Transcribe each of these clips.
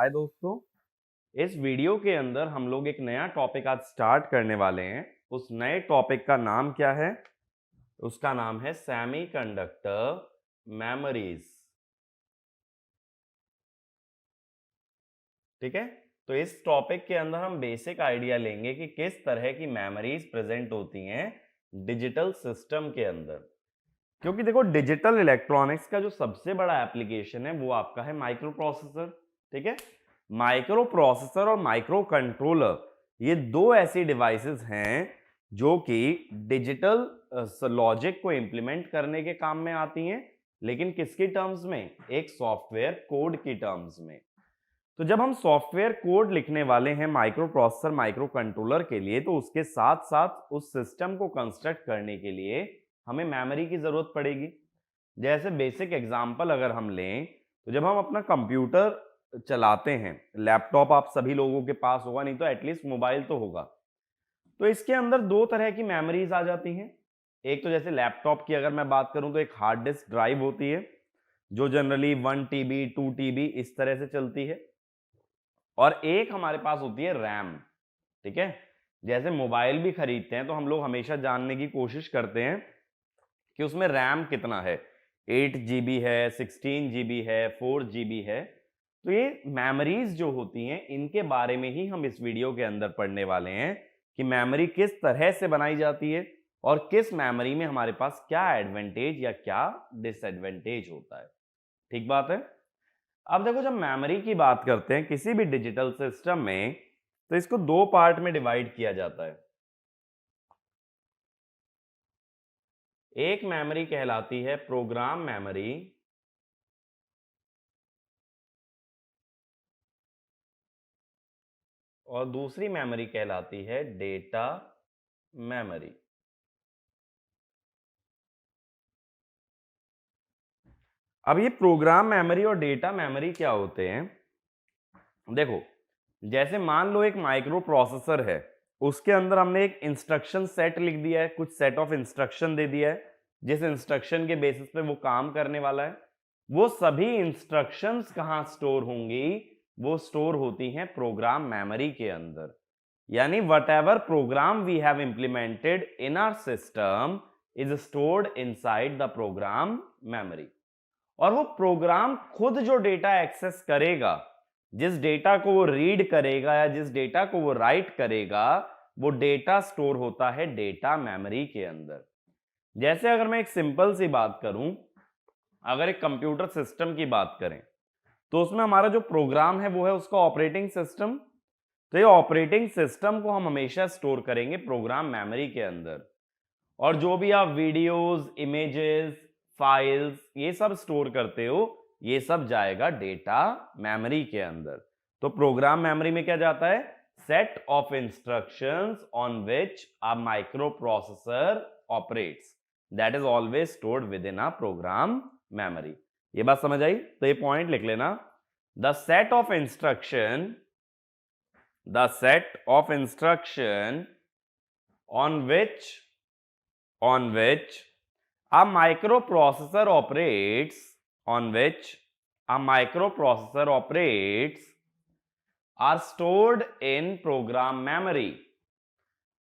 हाय दोस्तों। इस वीडियो के अंदर हम लोग एक नया टॉपिक आज स्टार्ट करने वाले हैं। उस नए टॉपिक का नाम क्या है? उसका नाम है सेमीकंडक्टर मेमोरीज। ठीक है, तो इस टॉपिक के अंदर हम बेसिक आइडिया लेंगे कि किस तरह की मेमोरीज प्रेजेंट होती हैं डिजिटल सिस्टम के अंदर। क्योंकि देखो, डिजिटल इलेक्ट्रॉनिक्स का जो सबसे बड़ा एप्लीकेशन है वो आपका है माइक्रो प्रोसेसर। ठीक है, माइक्रो प्रोसेसर और माइक्रो कंट्रोलर, ये दो ऐसी डिवाइसेस हैं जो कि डिजिटल लॉजिक को इंप्लीमेंट करने के काम में आती हैं, लेकिन किसकी टर्म्स में? एक सॉफ्टवेयर कोड की टर्म्स में। तो जब हम सॉफ्टवेयर कोड लिखने वाले हैं माइक्रो प्रोसेसर माइक्रो कंट्रोलर के लिए, तो उसके साथ साथ उस सिस्टम को कंस्ट्रक्ट करने के लिए हमें मेमोरी की जरूरत पड़ेगी। जैसे बेसिक एग्जांपल अगर हम लें, तो जब हम अपना कंप्यूटर चलाते हैं, लैपटॉप आप सभी लोगों के पास होगा, नहीं तो एटलीस्ट मोबाइल तो होगा, तो इसके अंदर दो तरह की मेमोरीज आ जाती हैं। एक तो जैसे लैपटॉप की अगर मैं बात करूं तो एक हार्ड डिस्क ड्राइव होती है जो जनरली 1 TB 2 TB इस तरह से चलती है, और एक हमारे पास होती है रैम। ठीक है, जैसे मोबाइल भी खरीदते हैं तो हम लोग हमेशा जानने की कोशिश करते हैं कि उसमें रैम कितना है, 8 GB है, 16 GB है, 4 GB है। तो ये मेमोरीज जो होती हैं इनके बारे में ही हम इस वीडियो के अंदर पढ़ने वाले हैं कि मेमोरी किस तरह से बनाई जाती है और किस मेमोरी में हमारे पास क्या एडवांटेज या क्या डिसएडवांटेज होता है। ठीक बात है। अब देखो, जब मेमोरी की बात करते हैं किसी भी डिजिटल सिस्टम में, तो इसको दो पार्ट में डिवाइड किया जाता है। एक मेमोरी कहलाती है प्रोग्राम मेमोरी, और दूसरी मेमोरी कहलाती है डेटा मेमोरी। अब ये प्रोग्राम मेमोरी और डेटा मेमोरी क्या होते हैं? देखो, जैसे मान लो एक माइक्रो प्रोसेसर है, उसके अंदर हमने एक इंस्ट्रक्शन सेट लिख दिया है, कुछ सेट ऑफ इंस्ट्रक्शन दे दिया है जिस इंस्ट्रक्शन के बेसिस पे वो काम करने वाला है। वो सभी इंस्ट्रक्शंस कहां स्टोर होंगी? वो स्टोर होती हैं प्रोग्राम मेमोरी के अंदर। यानी whatever program we have implemented in our system is stored inside the program memory. और वो प्रोग्राम खुद जो डेटा एक्सेस करेगा, जिस डेटा को वो रीड करेगा या जिस डेटा को वो राइट करेगा, वो डेटा स्टोर होता है डेटा मेमोरी के अंदर। जैसे अगर मैं एक सिंपल सी बात करूं, अगर एक कंप्यूटर सिस्टम की बात करें, तो उसमें हमारा जो प्रोग्राम है वो है उसका ऑपरेटिंग सिस्टम। तो ये ऑपरेटिंग सिस्टम को हम हमेशा स्टोर करेंगे प्रोग्राम मेमोरी के अंदर, और जो भी आप वीडियोस, इमेजेस, फाइल्स ये सब स्टोर करते हो, ये सब जाएगा डेटा मेमोरी के अंदर। तो प्रोग्राम मेमोरी में क्या जाता है? Set of instructions on which a micro processor operates, that is always stored with in a program memory. ये बात समझ आई? तो ये पॉइंट लिख लेना। The set of instruction, the set of instruction on which a microprocessor operates, on which a microprocessor operates are stored in program memory,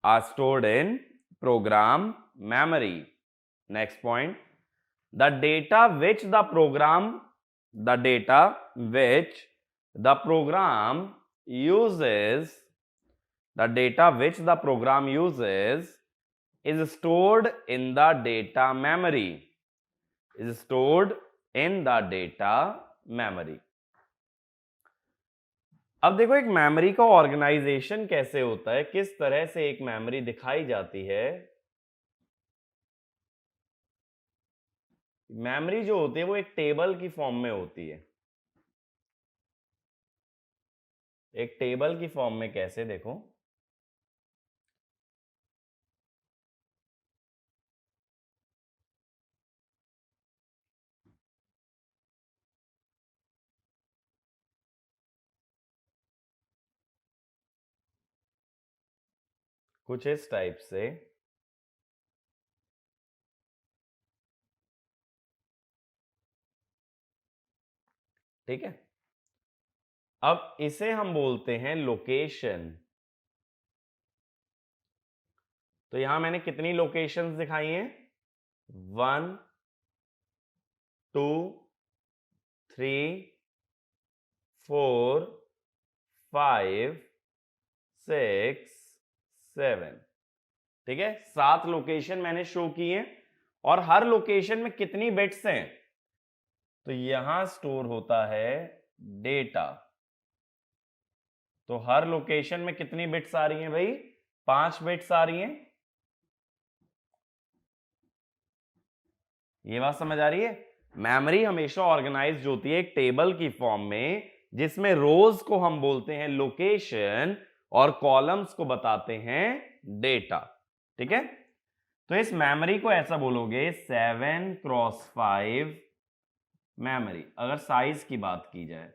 are stored in program memory. Next point, the data which the program, the data which the program uses, the data which the program uses is stored in the data memory, is stored in the data memory. अब देखो, एक memory का organisation कैसे होता है, किस तरह से एक मेमोरी दिखाई जाती है। मेमोरी जो होती है वो एक टेबल की फॉर्म में होती है। एक टेबल की फॉर्म में कैसे? देखो, कुछ इस टाइप से। ठीक है, अब इसे हम बोलते हैं लोकेशन। तो यहां मैंने कितनी लोकेशंस दिखाई हैं? 1 2 3 4 5 6 7। ठीक है, 7 लोकेशन मैंने शो की हैं। और हर लोकेशन में कितनी बिट्स हैं? तो यहां स्टोर होता है डेटा। तो हर लोकेशन में कितनी बिट्स आ रही हैं भाई? 5 बिट्स आ रही हैं। ये बात समझ आ रही है? मेमोरी हमेशा ऑर्गेनाइज्ड होती है एक टेबल की फॉर्म में, जिसमें रोज को हम बोलते हैं लोकेशन और कॉलम्स को बताते हैं डेटा। ठीक है, तो इस मेमोरी को ऐसा बोलोगे 7x5 मेमोरी, अगर साइज की बात की जाए।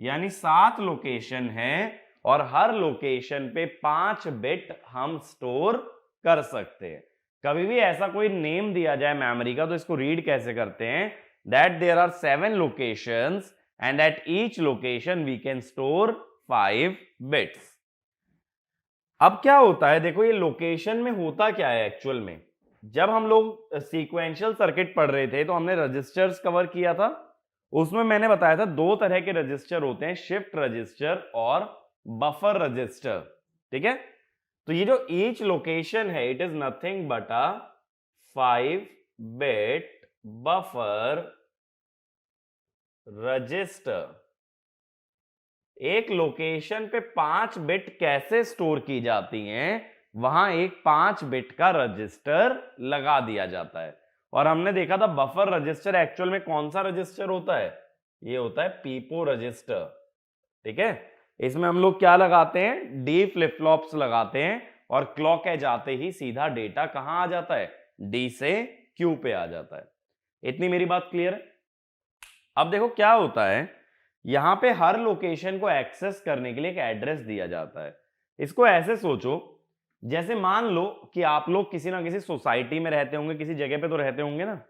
यानी 7 लोकेशन है और हर लोकेशन पे 5 बिट हम स्टोर कर सकते हैं। कभी भी ऐसा कोई नेम दिया जाए मेमोरी का तो इसको रीड कैसे करते हैं? That there are 7 locations and at each location we can store 5 bits. अब क्या होता है, देखो ये लोकेशन में होता क्या है एक्चुअल में। जब हम लोग सीक्वेंशियल सर्किट पढ़ रहे थे तो हमने रजिस्टर्स कवर किया था। उसमें मैंने बताया था 2 तरह के रजिस्टर होते हैं, शिफ्ट रजिस्टर और बफर रजिस्टर। ठीक है, तो ये जो ईच लोकेशन है it is nothing but a 5 bit buffer register. एक लोकेशन पे 5 बिट कैसे स्टोर की जाती हैं, वहां एक 5 बिट का रजिस्टर लगा दिया जाता है। और हमने देखा था बफर रजिस्टर एक्चुअल में कौन सा रजिस्टर होता है? ये होता है पीपो रजिस्टर। ठीक है, इसमें हम लोग क्या लगाते हैं? डी फ्लिप फ्लॉप्स लगाते हैं और क्लॉक एज आते ही सीधा डेटा कहां आ जाता है? डी से क्यू पे आ जाता है। इतनी मेरी बात क्लियर है? अब देखो क्या होता है, यहां पे हर लोकेशन को एक्सेस करने के लिए एक एड्रेस दिया जाता है। इसको ऐसे सोचो, जैसे मान लो कि आप लोग किसी ना किसी सोसाइटी में रहते होंगे, किसी जगह पे तो रहते होंगे ना,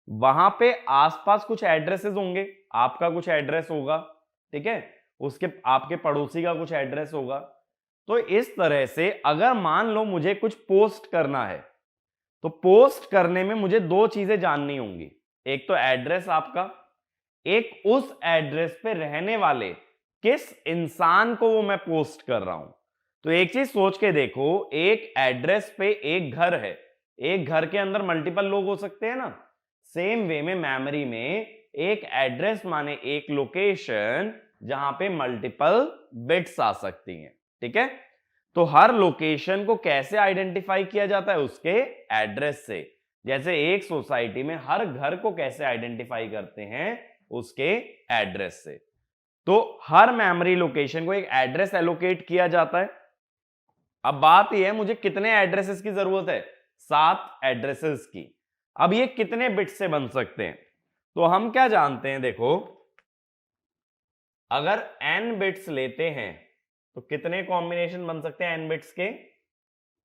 वहां पे आसपास कुछ एड्रेसेस होंगे। आपका कुछ एड्रेस होगा, ठीक है, उसके आपके पड़ोसी का कुछ एड्रेस होगा। तो इस तरह से अगर मान लो मुझे कुछ पोस्ट करना है, तो पोस्ट करने में मुझे 2 चीजें जाननी होंगी। एक तो एड्रेस आपका, एक उस एड्रेस पे रहने वाले किस इंसान को वो मैं पोस्ट कर रहा हूं। तो एक चीज सोच के देखो, एक एड्रेस पे एक घर है, एक घर के अंदर मल्टीपल लोग हो सकते हैं ना। सेम वे में मेमोरी में एक एड्रेस माने एक लोकेशन जहां पे मल्टीपल बिट्स आ सकती हैं। ठीक है, तो हर लोकेशन को कैसे आइडेंटिफाई किया जाता है? उसके एड्रेस से। जैसे एक सोसाइटी में हर घर को कैसे आइडेंटिफाई करते हैं? उसके एड्रेस से। तो हर मेमोरी लोकेशन को एक एड्रेस एलोकेट किया जाता है। अब बात यह है मुझे कितने एड्रेसेस की जरूरत है? 7 एड्रेसेस की। अब ये कितने बिट से बन सकते हैं? तो हम क्या जानते हैं, देखो अगर n बिट्स लेते हैं तो कितने कॉम्बिनेशन बन सकते हैं n बिट्स के?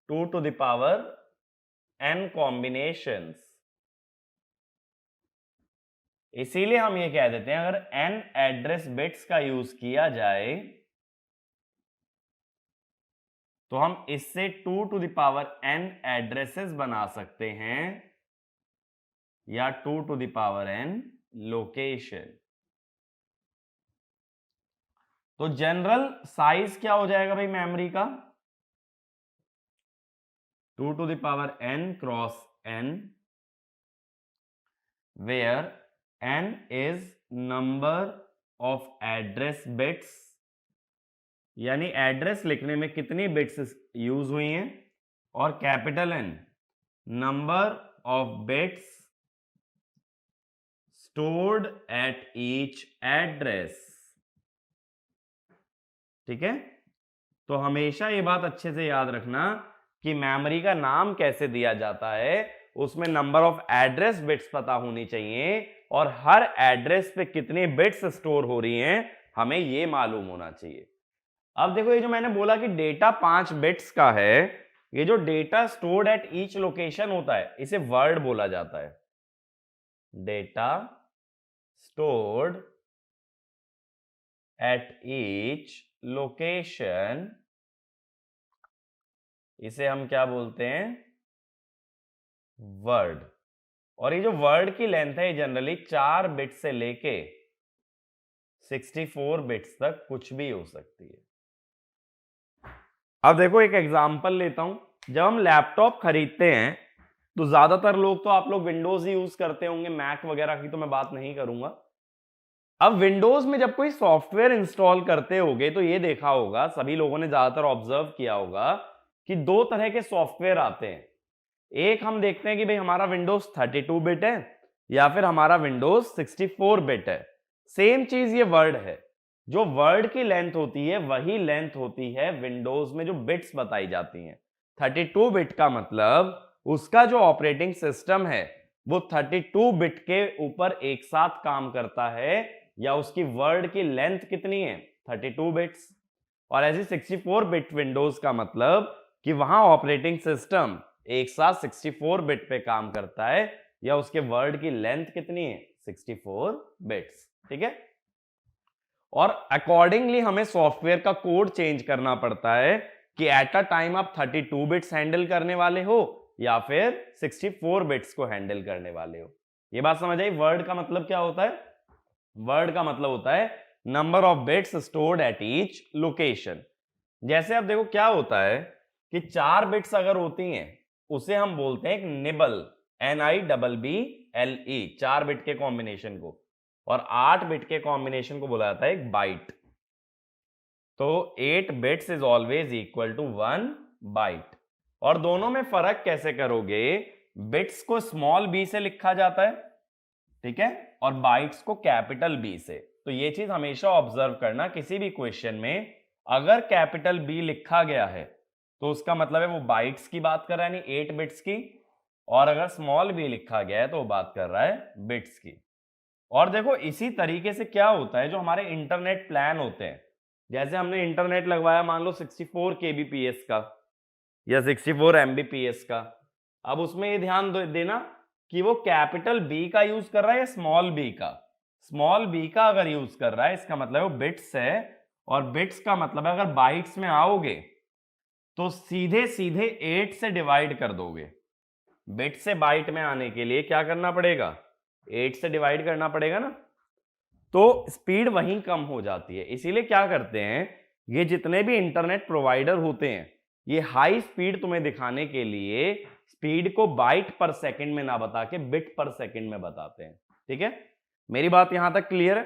2 to the power n combinations. इसीलिए हम ये कह देते हैं अगर n एड्रेस बिट्स का यूज किया जाए तो हम इससे 2 to the power n addresses बना सकते हैं या 2 to the power n location. तो जनरल साइज क्या हो जाएगा भाई मेमोरी का? 2 to the power n cross n, where n is number of address bits, यानी एड्रेस लिखने में कितनी बिट्स यूज हुई हैं, और capital N number of bits stored at each address. ठीक है, तो हमेशा ये बात अच्छे से याद रखना कि मेमोरी का नाम कैसे दिया जाता है, उसमें नंबर ऑफ एड्रेस बिट्स पता होनी चाहिए और हर एड्रेस पे कितने बिट्स स्टोर हो रही हैं हमें ये मालूम होना चाहिए। अब देखो ये जो मैंने बोला कि डेटा 5 बिट्स का है, ये जो data stored at each location होता है इसे वर्ड बोला जाता है। Data stored at each location, इसे हम क्या बोलते हैं, वर्ड। और ये जो वर्ड की लेंथ है, जनरली 4 बिट से लेके 64 बिट्स तक कुछ भी हो सकती है। अब देखो एक एग्जांपल लेता हूं। जब हम लैपटॉप खरीदते हैं तो ज्यादातर लोग, तो आप लोग विंडोज ही यूज करते होंगे, मैक वगैरह की तो मैं बात नहीं करूंगा। अब विंडोज में जब कोई सॉफ्टवेयर इंस्टॉल करते होगे तो ये देखा होगा, सभी लोगों ने ज्यादातर ऑब्जर्व किया होगा कि 2 तरह के सॉफ्टवेयर आते हैं। एक हम देखते हैं कि भाई हमारा विंडोज 32 बिट है या फिर हमारा विंडोज 64 बिट है। सेम चीज ये वर्ड है। जो वर्ड की लेंथ होती है वही लेंथ होती है विंडोज में जो बिट्स बताई जाती हैं। 32 बिट का मतलब उसका जो ऑपरेटिंग सिस्टम है वो 32 बिट के ऊपर एक साथ काम करता है, या उसकी वर्ड की लेंथ कितनी है, 32 बिट्स। और ऐसी 64 बिट विंडोज का मतलब कि वहां ऑपरेटिंग सिस्टम एक साथ 64 बिट पे काम करता है, या उसके वर्ड की लेंथ कितनी है, 64 बिट्स। ठीक है। और अकॉर्डिंगली हमें सॉफ्टवेयर का कोड चेंज करना पड़ता है कि एट अ टाइम आप 32 बिट्स हैंडल करने वाले हो या फिर 64 बिट्स को हैंडल करने वाले हो। ये बात समझ आई। वर्ड का मतलब क्या होता है, वर्ड का मतलब होता है number of bits stored at each location. जैसे अब देखो क्या होता है कि 4 बिट्स अगर होती हैं उसे हम बोलते हैं एक निबल, NIBBLE, 4 बिट के कॉम्बिनेशन को। और 8 बिट के कॉम्बिनेशन को बोला जाता है एक बाइट। तो 8 bits is always equal to 1 byte. और दोनों में फर्क कैसे करोगे, बिट्स को स्मॉल b से लिखा जाता है, ठीक है, और बाइट्स को कैपिटल B से। तो ये चीज हमेशा ऑब्जर्व करना, किसी भी क्वेश्चन में अगर कैपिटल B लिखा गया है तो उसका मतलब है वो बाइट्स की बात कर रहा है, यानी 8 बिट्स की। और अगर स्मॉल b लिखा गया है तो वो बात कर रहा है बिट्स की। और देखो इसी तरीके से क्या होता है, जो हमारे इंटरनेट प्लान होते हैं, जैसे हमने इंटरनेट लगवाया मान लो 64 kbps का या 64 mbps का। अब उसमें ये ध्यान देना कि वो कैपिटल B का यूज कर रहा है या स्मॉल b का। स्मॉल b का अगर यूज कर रहा है इसका मतलब वो बिट्स है, और बिट्स का मतलब है अगर बाइट्स में आओगे तो सीधे सीधे 8 से डिवाइड कर दोगे। बिट से बाइट में आने के लिए क्या करना पड़ेगा, 8 से डिवाइड करना पड़ेगा ना। तो स्पीड वहीं कम हो जाती है। इसीलिए क्या करते हैं, ये जितने भी इंटरनेट प्रोवाइडर होते हैं ये हाई स्पीड तुम्हें दिखाने के लिए स्पीड को बाइट पर सेकंड में ना बता के बिट पर सेकंड में बताते हैं। ठीक है, मेरी बात यहां तक क्लियर है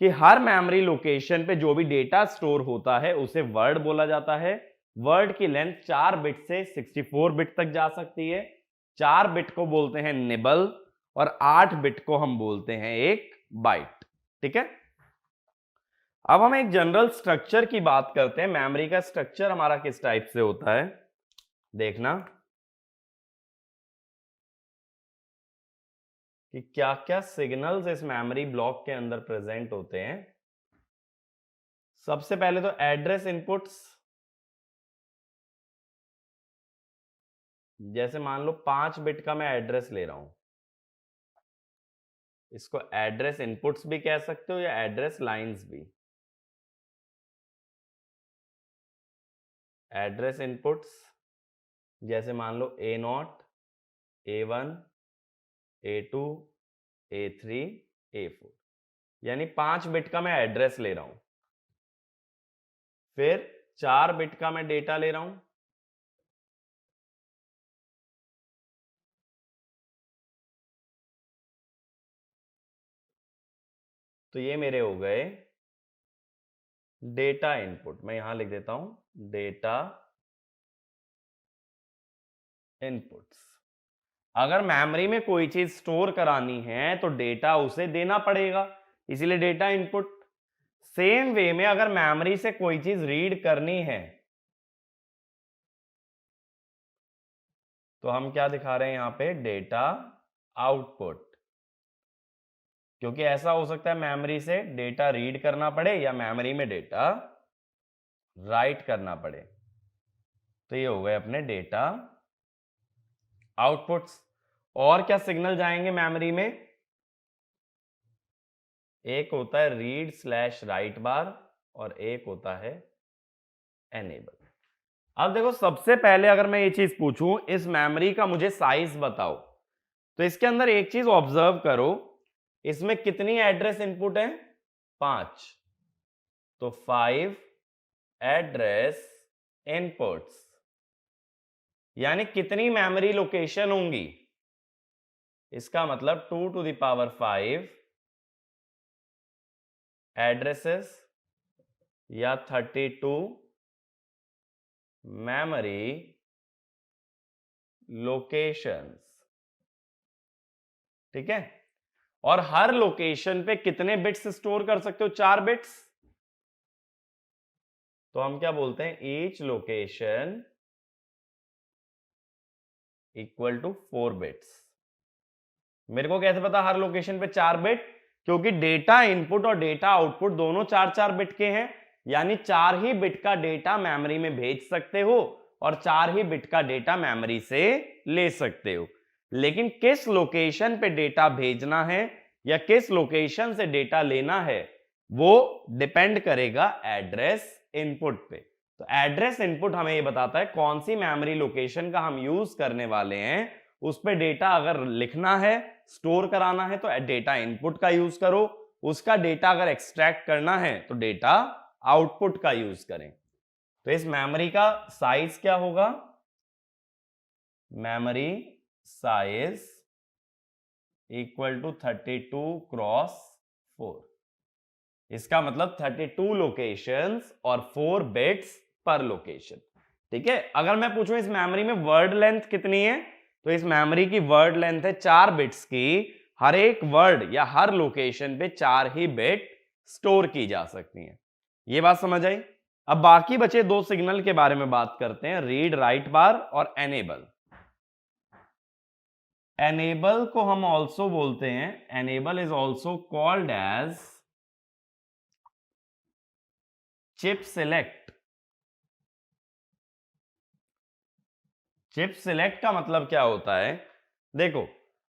कि हर मेमोरी लोकेशन पे जो भी डेटा स्टोर होता है उसे वर्ड बोला जाता है। वर्ड की लेंथ 4 बिट से 64 बिट तक जा सकती है। 4 बिट को बोलते हैं निबल और 8 बिट को हम बोलते हैं एक बाइट। ठीक है, अब हम एक जनरल स्ट्रक्चर की बात करते हैं। मेमोरी का स्ट्रक्चर हमारा किस टाइप से होता है, देखना कि क्या क्या सिग्नल्स इस मेमोरी ब्लॉक के अंदर प्रेजेंट होते हैं। सबसे पहले तो एड्रेस इनपुट्स, जैसे मान लो 5 बिट का मैं एड्रेस ले रहा हूं, इसको एड्रेस इनपुट्स भी कह सकते हो या एड्रेस लाइंस भी। एड्रेस इनपुट्स जैसे मान लो A0, A1, A2, A3, A4, यानी 5 बिट का मैं एड्रेस ले रहा हूं। फिर 4 बिट का मैं डेटा ले रहा हूं, तो ये मेरे हो गए डेटा इनपुट। मैं यहां लिख देता हूं डेटा इनपुट्स। अगर मेमोरी में कोई चीज स्टोर करानी है तो डेटा उसे देना पड़ेगा, इसीलिए डेटा इनपुट। सेम वे में अगर मेमोरी से कोई चीज रीड करनी है तो हम क्या दिखा रहे हैं यहां पे, डेटा आउटपुट। क्योंकि ऐसा हो सकता है मेमोरी से डेटा रीड करना पड़े या मेमोरी में डेटा राइट करना पड़े। तो ये हो गए अपने डेटा आउटपुट्स। और क्या सिग्नल जाएंगे मेमोरी में, एक होता है रीड स्लैश राइट बार, और एक होता है एनेबल। अब देखो सबसे पहले अगर मैं ये चीज पूछूं इस मेमोरी का मुझे साइज बताओ, तो इसके अंदर एक चीज ऑब्जर्व करो, इसमें कितनी एड्रेस इनपुट है? 5। तो 5 एड्रेस इनपुट्स, यानी कितनी मेमोरी लोकेशन होंगी? इसका मतलब 2 to the power 5 एड्रेसेस या 32 मेमोरी लोकेशंस। ठीक है, और हर लोकेशन पे कितने बिट्स स्टोर कर सकते हो? 4 बिट्स। तो हम क्या बोलते हैं? Each location equal to 4 bits. मेरे को कैसे पता हर लोकेशन पे 4 बिट? क्योंकि डेटा इनपुट और डेटा आउटपुट दोनों 4-4 बिट के हैं, यानी 4 ही बिट का डेटा मेमोरी में भेज सकते हो और 4 ही बिट का डेटा मेमोरी से ले सकते हो। लेकिन किस लोकेशन पे डेटा भेजना है या किस लोकेशन से डेटा लेना है वो डिपेंड करेगा एड्रेस इनपुट पे। तो एड्रेस इनपुट हमें ये बताता है कौन सी मेमोरी लोकेशन का हम यूज करने वाले हैं। उस पे डेटा अगर लिखना है, स्टोर कराना है तो डेटा इनपुट का यूज करो, उसका डेटा अगर एक्सट्रैक्ट करना है तो डेटा आउटपुट का यूज करें। तो इस मेमोरी का साइज क्या होगा? Memory size equal to 32x4। इसका मतलब 32 लोकेशंस और 4 बिट्स पर लोकेशन। ठीक है, अगर मैं पूछूं इस मेमोरी में वर्ड लेंथ कितनी है, तो इस मेमोरी की वर्ड लेंथ है 4 बिट्स की। हर एक वर्ड या हर लोकेशन पे 4 ही बिट स्टोर की जा सकती हैं। ये बात समझ आई? अब बाकी बचे 2 सिग्नल के बारे में बात करते हैं, रीड राइट बार और एनेबल। एनेबल को हम ऑल्सो बोलते हैं, enable is also called as chip select. Chip select का मतलब क्या होता है? देखो,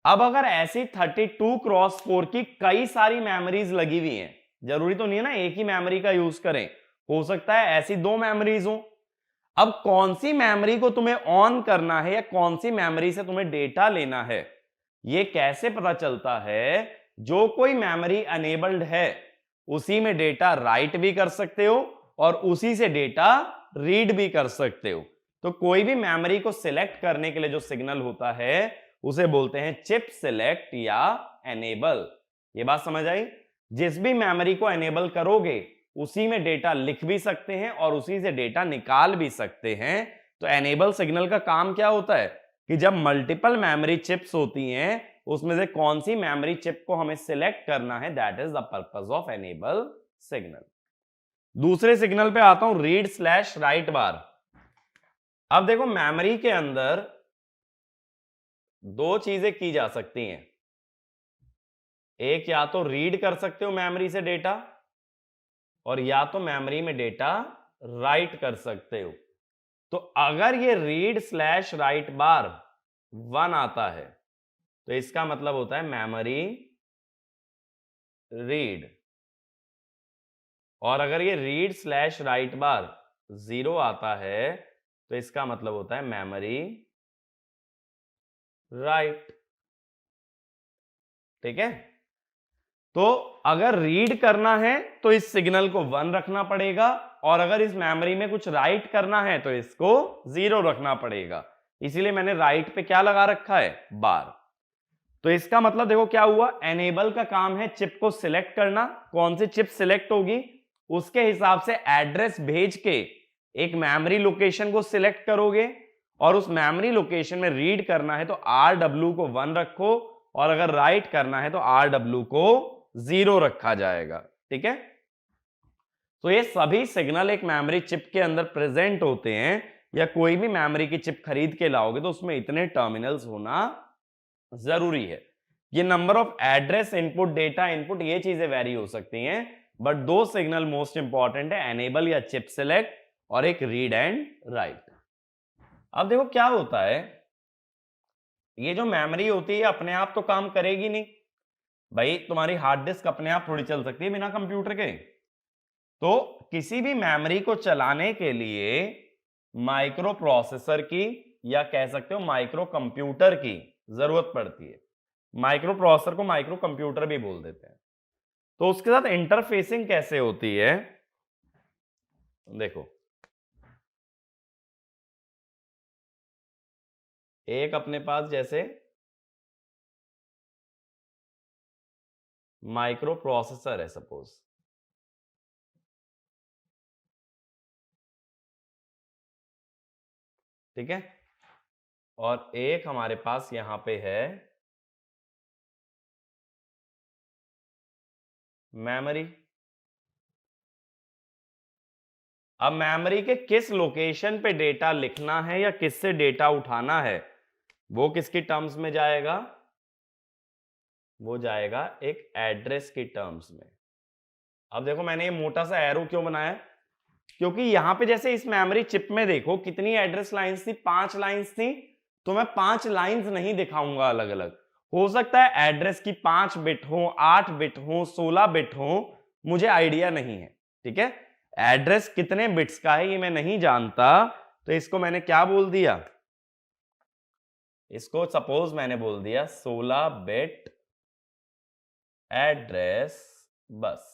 अब अगर ऐसी 32x4 की कई सारी मेमोरीज लगी हुई हैं, जरूरी तो नहीं है ना एक ही मेमोरी का यूज करें, हो सकता है ऐसी 2 मेमोरीज हो। अब कौन सी मेमोरी को तुम्हें ऑन करना है या कौन सी मेमोरी से तुम्हें डेटा लेना है, यह कैसे पता चलता है? जो कोई मेमोरी अनेबल्ड है उसी में डेटा राइट भी कर सकते हो और उसी से डेटा रीड भी कर सकते हो। तो कोई भी मेमोरी को सिलेक्ट करने के लिए जो सिग्नल होता है उसे बोलते हैं चिप सिलेक्ट या एनेबल। ये बात समझ आई? जिस भी मेमोरी को एनेबल करोगे उसी में डेटा लिख भी सकते हैं और उसी से डेटा निकाल भी सकते हैं। तो एनेबल सिग्नल का काम क्या होता है कि जब मल्टीपल मेमोरी चिप्स होती हैं उसमें से कौन सी मेमोरी चिप को हमें सिलेक्ट करना है, that is the purpose of enable signal. दूसरे सिग्नल पे आता हूं, रीड स्लैश राइट बार। अब देखो मेमोरी के अंदर 2 चीजें की जा सकती हैं, एक या तो रीड कर सकते हो मेमोरी से डेटा और या तो मेमोरी में डेटा राइट कर सकते हो। तो अगर ये रीड स्लैश राइट बार 1 आता है तो इसका मतलब होता है मेमोरी रीड, और अगर ये रीड स्लैश राइट बार 0 आता है तो इसका मतलब होता है मेमोरी राइट। ठीक है, तो अगर रीड करना है तो इस सिग्नल को 1 रखना पड़ेगा और अगर इस मेमोरी में कुछ राइट करना है तो इसको 0 रखना पड़ेगा। इसीलिए मैंने राइट पे क्या लगा रखा है? बार। तो इसका मतलब देखो क्या हुआ, एनेबल का काम है चिप को सिलेक्ट करना, कौन सी चिप सिलेक्ट होगी उसके हिसाब से एड्रेस भेज के एक मेमोरी लोकेशन को सिलेक्ट करोगे और उस मेमोरी लोकेशन में रीड करना है तो RW को 1 रखो और अगर राइट करना है तो RW को 0 रखा जाएगा। ठीक है, तो ये सभी सिग्नल एक मेमोरी चिप के अंदर प्रेजेंट होते हैं, या कोई भी मेमोरी की चिप खरीद के लाओगे तो उसमें इतने टर्मिनल्स होना जरूरी है। ये number of address input, data input, ये चीजें वेरी हो सकती हैं, बट 2 सिग्नल मोस्ट इंपॉर्टेंट है, एनेबल या चिप सिलेक्ट और एक रीड एंड राइट। अब देखो क्या होता है, ये जो मेमोरी होती है अपने आप तो काम करेगी नहीं भाई, तुम्हारी हार्ड डिस्क अपने आप थोड़ी चल सकती है बिना कंप्यूटर के। तो किसी भी मेमोरी को चलाने के लिए माइक्रो प्रोसेसर की या कह सकते हो माइक्रो कंप्यूटर की जरूरत पड़ती है। माइक्रो प्रोसेसर को माइक्रो कंप्यूटर भी बोल देते हैं। तो उसके साथ इंटरफेसिंग कैसे होती है, देखो एक अपने पास जैसे माइक्रो प्रोसेसर है सपोज, ठीक है, और एक हमारे पास यहां पे है मेमोरी। अब मेमोरी के किस लोकेशन पे डेटा लिखना है या किससे डेटा उठाना है वो किसकी टर्म्स में जाएगा, वो जाएगा एक एड्रेस की टर्म्स में। अब देखो मैंने ये मोटा सा एरो क्यों बनाया, क्योंकि यहां पे जैसे इस मेमोरी चिप में देखो कितनी एड्रेस लाइंस थी, 5 लाइंस थी। तो मैं 5 लाइंस नहीं दिखाऊंगा अलग अलग, हो सकता है एड्रेस की 5 बिट हो, 8 बिट हो, 16 बिट हो, मुझे आइडिया नहीं है, ठीक है। एड्रेस कितने बिट्स का है ये मैं नहीं जानता, तो इसको मैंने क्या बोल दिया, इसको सपोज मैंने बोल दिया 16 बिट एड्रेस बस।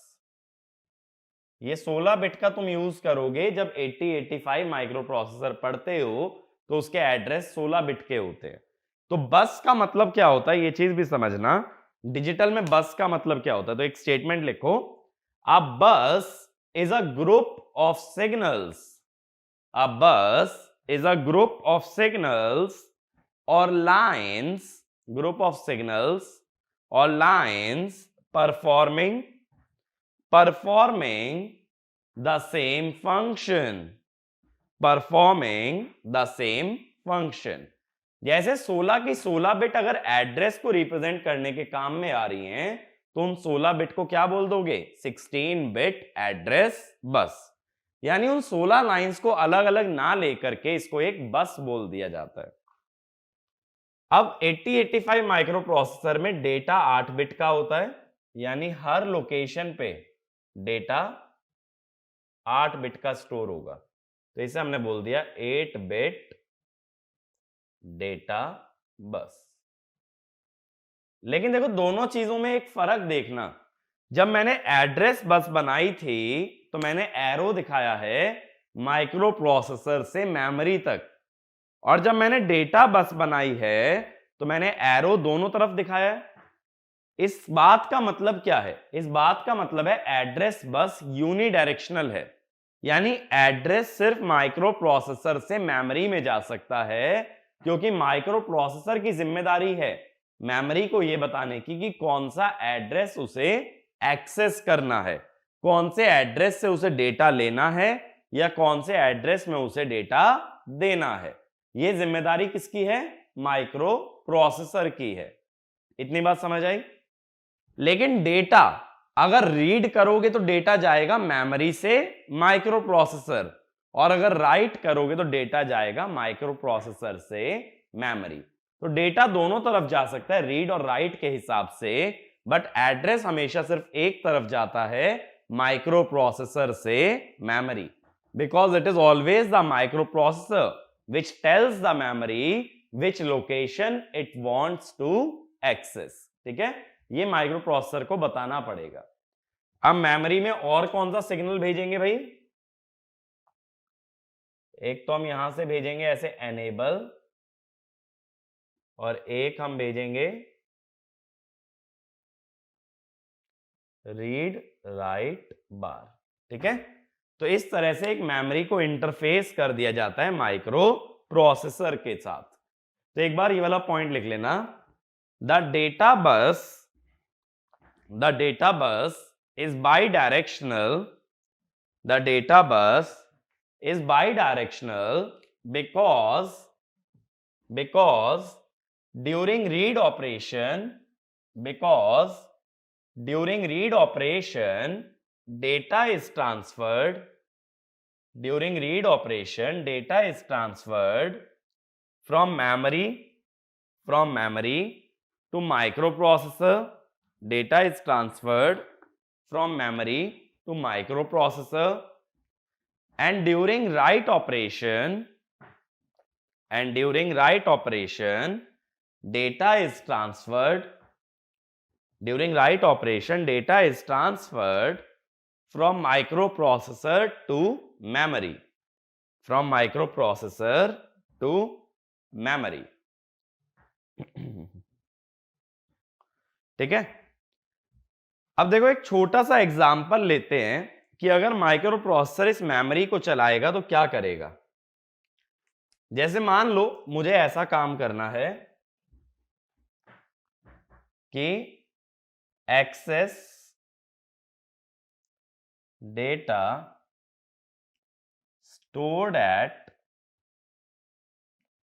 ये 16 बिट का तुम यूज करोगे जब 8085 माइक्रो प्रोसेसर पढ़ते हो तो उसके एड्रेस 16 बिट के होते हैं। तो बस का मतलब क्या होता है ये चीज भी समझना, डिजिटल में बस का मतलब क्या होता है। तो एक स्टेटमेंट लिखो, a bus is a group of signals, a bus is a group of signals और लाइन्स, ग्रुप ऑफ सिग्नल्स और lines performing the same function, performing the same function। जैसे 16 की 16 बिट अगर एड्रेस को रिप्रेजेंट करने के काम में आ रही हैं तो उन 16 बिट को क्या बोल दोगे, 16 बिट एड्रेस बस। यानी उन 16 लाइंस को अलग अलग ना लेकर के इसको एक बस बोल दिया जाता है। अब 8085 माइक्रो प्रोसेसर में डेटा 8 बिट का होता है, यानी हर लोकेशन पे डेटा 8 बिट का स्टोर होगा। तो इसे हमने बोल दिया 8 बिट डेटा बस। लेकिन देखो दोनों चीजों में एक फर्क देखना, जब मैंने एड्रेस बस बनाई थी तो मैंने एरो दिखाया है माइक्रो प्रोसेसर से मेमोरी तक, और जब मैंने डेटा बस बनाई है तो मैंने एरो दोनों तरफ दिखाया है। इस बात का मतलब क्या है, इस बात का मतलब है एड्रेस बस यूनिडायरेक्शनल है, यानी एड्रेस सिर्फ माइक्रो प्रोसेसर से मेमोरी में जा सकता है, क्योंकि माइक्रो प्रोसेसर की जिम्मेदारी है मेमोरी को यह बताने की कि कौन सा एड्रेस उसे एक्सेस करना है, कौन से एड्रेस से उसे डेटा लेना है या कौन से एड्रेस में उसे डेटा देना है। यह जिम्मेदारी किसकी है, माइक्रो प्रोसेसर की है। इतनी बात समझ आई। लेकिन डेटा अगर रीड करोगे तो डेटा जाएगा मेमोरी से माइक्रो प्रोसेसर, और अगर राइट करोगे तो डेटा जाएगा माइक्रो प्रोसेसर से मेमोरी। तो डेटा दोनों तरफ जा सकता है रीड और राइट के हिसाब से, बट एड्रेस हमेशा सिर्फ एक तरफ जाता है, माइक्रो प्रोसेसर से memory, because it is always the micro processor which tells the memory which location it wants to access। ठीक है, ये माइक्रो प्रोसेसर को बताना पड़ेगा। अब मेमोरी में और कौन सा सिग्नल भेजेंगे भाई, एक तो हम यहां से भेजेंगे ऐसे एनेबल, और एक हम भेजेंगे रीड राइट बार। ठीक है, तो इस तरह से एक मेमोरी को इंटरफेस कर दिया जाता है माइक्रो प्रोसेसर के साथ। तो एक बार ये वाला पॉइंट लिख लेना, the data bus is bidirectional, the data bus is bidirectional because during read operation data is transferred from memory to microprocessor, data is transferred from memory to microprocessor, and during write operation data is transferred from microprocessor to memory, ठीक है। अब देखो एक छोटा सा example लेते हैं कि अगर माइक्रो प्रोसेसर इस मेमोरी को चलाएगा तो क्या करेगा। जैसे मान लो मुझे ऐसा काम करना है कि एक्सेस डेटा स्टोर्ड एट,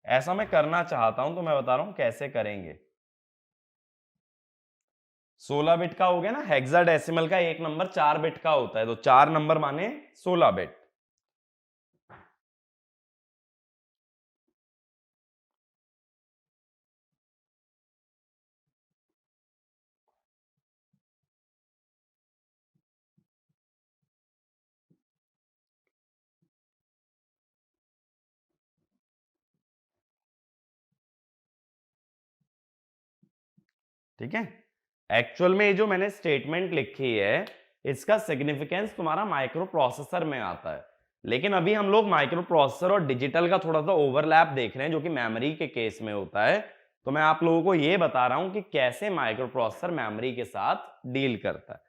ऐसा मैं करना चाहता हूं तो मैं बता रहा हूं कैसे करेंगे। 16 बिट का हो गया ना, हेक्साडेसिमल का एक नंबर 4 बिट का होता है, तो 4 नंबर माने 16 बिट। ठीक है, एक्चुअल में ये जो मैंने स्टेटमेंट लिखी है इसका सिग्निफिकेंस तुम्हारा माइक्रो प्रोसेसर में आता है, लेकिन अभी हम लोग माइक्रो प्रोसेसर और डिजिटल का थोड़ा सा ओवरलैप देख रहे हैं जो कि मेमोरी के केस में होता है। तो मैं आप लोगों को ये बता रहा हूं कि कैसे माइक्रो प्रोसेसर मेमोरी के साथ डील करता है।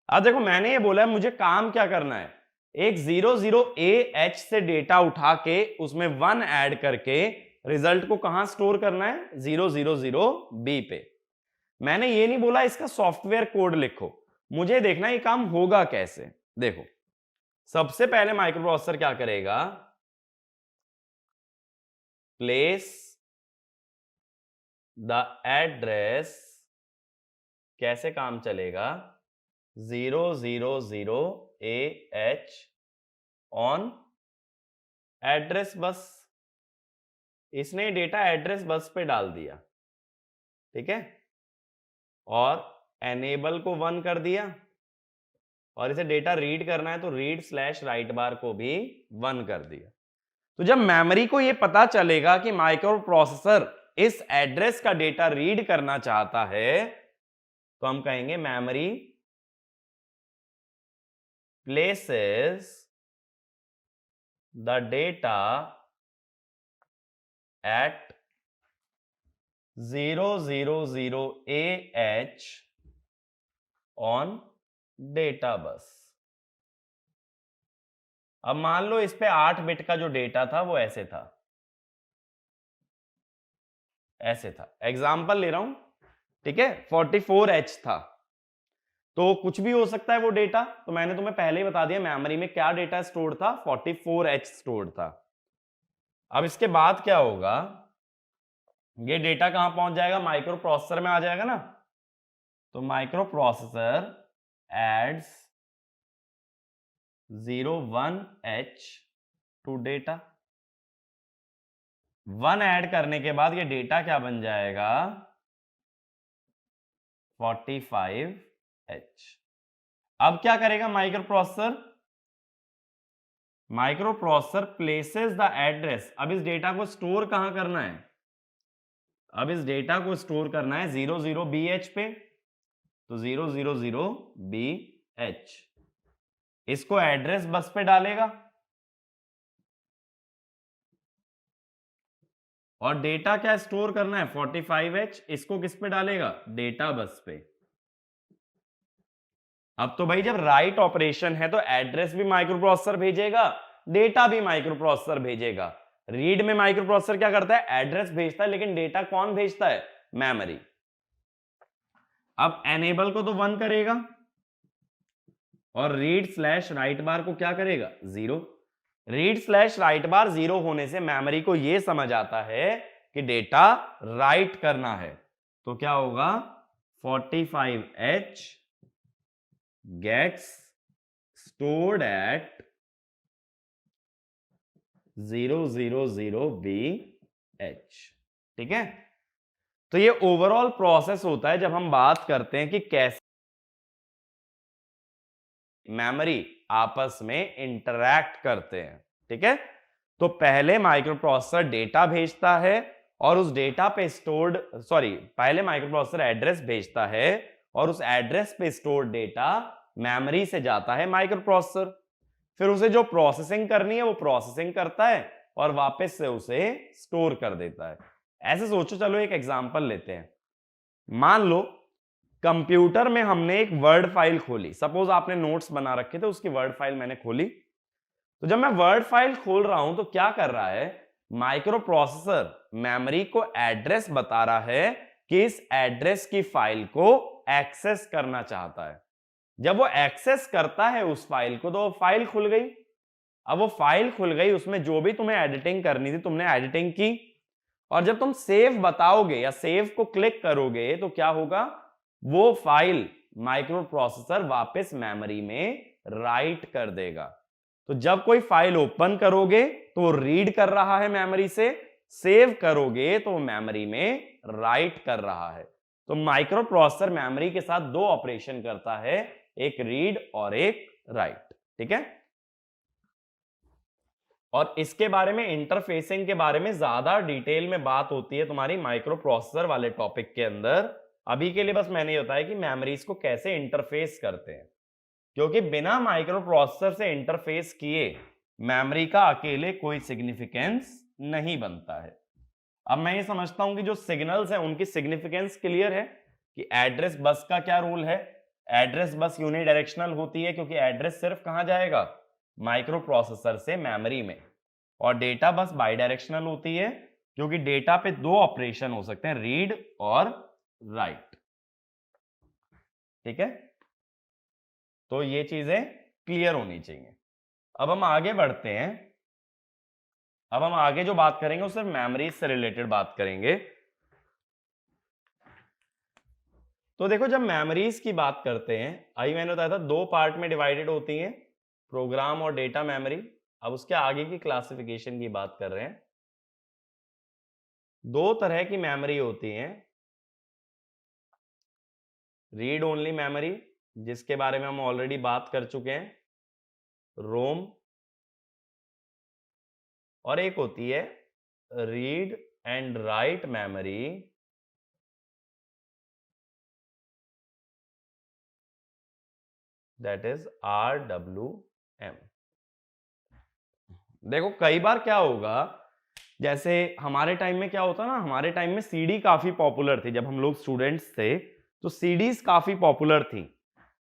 अब देखो मैंने ये बोला है मुझे काम क्या करना है, एक 00AH से डेटा उठा के उसमें 1 ऐड करके रिजल्ट को कहां स्टोर करना है, 000B पे। मैंने ये नहीं बोला इसका सॉफ्टवेयर कोड लिखो, मुझे देखना ये काम होगा कैसे। देखो सबसे पहले माइक्रो प्रोसेसर क्या करेगा, प्लेस द एड्रेस, कैसे काम चलेगा, 000AH ऑन एड्रेस बस। इसने डेटा एड्रेस बस पे डाल दिया, ठीक है, और एनेबल को 1 कर दिया, और इसे डेटा रीड करना है तो रीड स्लैश राइट बार को भी 1 कर दिया। तो जब मेमोरी को यह पता चलेगा कि माइक्रो प्रोसेसर इस एड्रेस का डेटा रीड करना चाहता है तो हम कहेंगे memory places the data eight 000AH on data bus. अब मान लो इस पे 8 बिट का जो डेटा था वो ऐसे था, एग्जाम्पल ले रहा हूं, ठीक है, 44H था, तो कुछ भी हो सकता है वो डेटा। तो मैंने तुम्हें पहले ही बता दिया मेमोरी में क्या डेटा स्टोर्ड था, 44H स्टोर्ड था। अब इसके बाद क्या होगा, ये डेटा कहां पहुंच जाएगा, माइक्रो प्रोसेसर में आ जाएगा ना। तो microprocessor adds 01H to data, 1 add करने के बाद ये डेटा क्या बन जाएगा, 45H। अब क्या करेगा micro processor places the address. अब इस डेटा को स्टोर कहां करना है, अब इस डेटा को स्टोर करना है 00BH पे, तो 000BH इसको एड्रेस बस पे डालेगा, और डेटा क्या स्टोर करना है 45H, इसको किस पे डालेगा, डेटा बस पे। अब तो भाई जब राइट ऑपरेशन है तो एड्रेस भी माइक्रो प्रोसेसर भेजेगा, डेटा भी माइक्रो प्रोसेसर भेजेगा। रीड में माइक्रो प्रोसेसर क्या करता है, एड्रेस भेजता है, लेकिन डेटा कौन भेजता है, मेमोरी। अब एनेबल को तो 1 करेगा, और रीड स्लैश राइट बार को क्या करेगा, 0। रीड स्लैश राइट बार 0 होने से मेमोरी को यह समझ आता है कि डेटा राइट करना है, तो क्या होगा, 45H gets stored at 000BH। ठीक है, तो ये ओवरऑल प्रोसेस होता है जब हम बात करते हैं कि कैसे मेमोरी आपस में इंटरैक्ट करते हैं। ठीक है, तो पहले माइक्रो प्रोसेसर डेटा भेजता है और उस डेटा पे स्टोर्ड पहले माइक्रो प्रोसेसर एड्रेस भेजता है और उस एड्रेस पे स्टोर्ड डेटा मेमोरी से जाता है माइक्रो प्रोसेसर, फिर उसे जो प्रोसेसिंग करनी है वो प्रोसेसिंग करता है और वापस से उसे स्टोर कर देता है। ऐसे सोचो, चलो एक एग्जांपल लेते हैं। मान लो कंप्यूटर में हमने एक वर्ड फाइल खोली, सपोज आपने नोट्स बना रखे थे, उसकी वर्ड फाइल मैंने खोली। तो जब मैं वर्ड फाइल खोल रहा हूं तो क्या कर रहा है, माइक्रो प्रोसेसर मेमोरी को एड्रेस बता रहा है कि इस एड्रेस की फाइल को एक्सेस करना चाहता है। जब वो एक्सेस करता है उस फाइल को तो वो फाइल खुल गई। अब वो फाइल खुल गई, उसमें जो भी तुम्हें एडिटिंग करनी थी तुमने एडिटिंग की, और जब तुम सेव बताओगे या सेव को क्लिक करोगे तो क्या होगा, वो फाइल माइक्रो प्रोसेसर वापस मेमोरी में राइट कर देगा। तो जब कोई फाइल ओपन करोगे तो वो रीड कर रहा है मेमोरी से, सेव करोगे तो वो मेमोरी में राइट कर रहा है। तो माइक्रो प्रोसेसर मेमोरी के साथ दो ऑपरेशन करता है, एक रीड और एक राइट। ठीक है, और इसके बारे में, इंटरफेसिंग के बारे में ज्यादा डिटेल में बात होती है तुम्हारी माइक्रो प्रोसेसर वाले टॉपिक के अंदर। अभी के लिए बस मैंने ये बताया कि मेमोरीज को कैसे इंटरफेस करते हैं, क्योंकि बिना माइक्रो प्रोसेसर से इंटरफेस किए मेमोरी का अकेले कोई सिग्निफिकेंस नहीं बनता है। अब मैं ये समझता हूं कि जो सिग्नल्स हैं उनकी सिग्निफिकेंस क्लियर है कि एड्रेस बस का क्या रूल है। एड्रेस बस यूनिडायरेक्शनल होती है क्योंकि एड्रेस सिर्फ कहां जाएगा, माइक्रो प्रोसेसर से मेमोरी में, और डेटा बस बाइडायरेक्शनल होती है क्योंकि डेटा पे दो ऑपरेशन हो सकते हैं, रीड और राइट। ठीक है, तो ये चीजें क्लियर होनी चाहिए। अब हम आगे बढ़ते हैं। अब हम आगे जो बात करेंगे वो सिर्फ मेमोरीज से रिलेटेड बात करेंगे। तो देखो, जब मेमोरीज की बात करते हैं, अभी मैंने बताया था दो पार्ट में डिवाइडेड होती हैं, प्रोग्राम और डेटा मेमोरी। अब उसके आगे की क्लासिफिकेशन की बात कर रहे हैं। दो तरह की मेमोरी होती हैं, रीड ओनली मेमोरी जिसके बारे में हम ऑलरेडी बात कर चुके हैं, रोम, और एक होती है read and write memory that is RWM। देखो कई बार क्या होगा, जैसे हमारे टाइम में क्या होता ना, हमारे टाइम में सीडी काफी पॉपुलर थी। जब हम लोग स्टूडेंट्स थे तो सीडीज काफी पॉपुलर थी।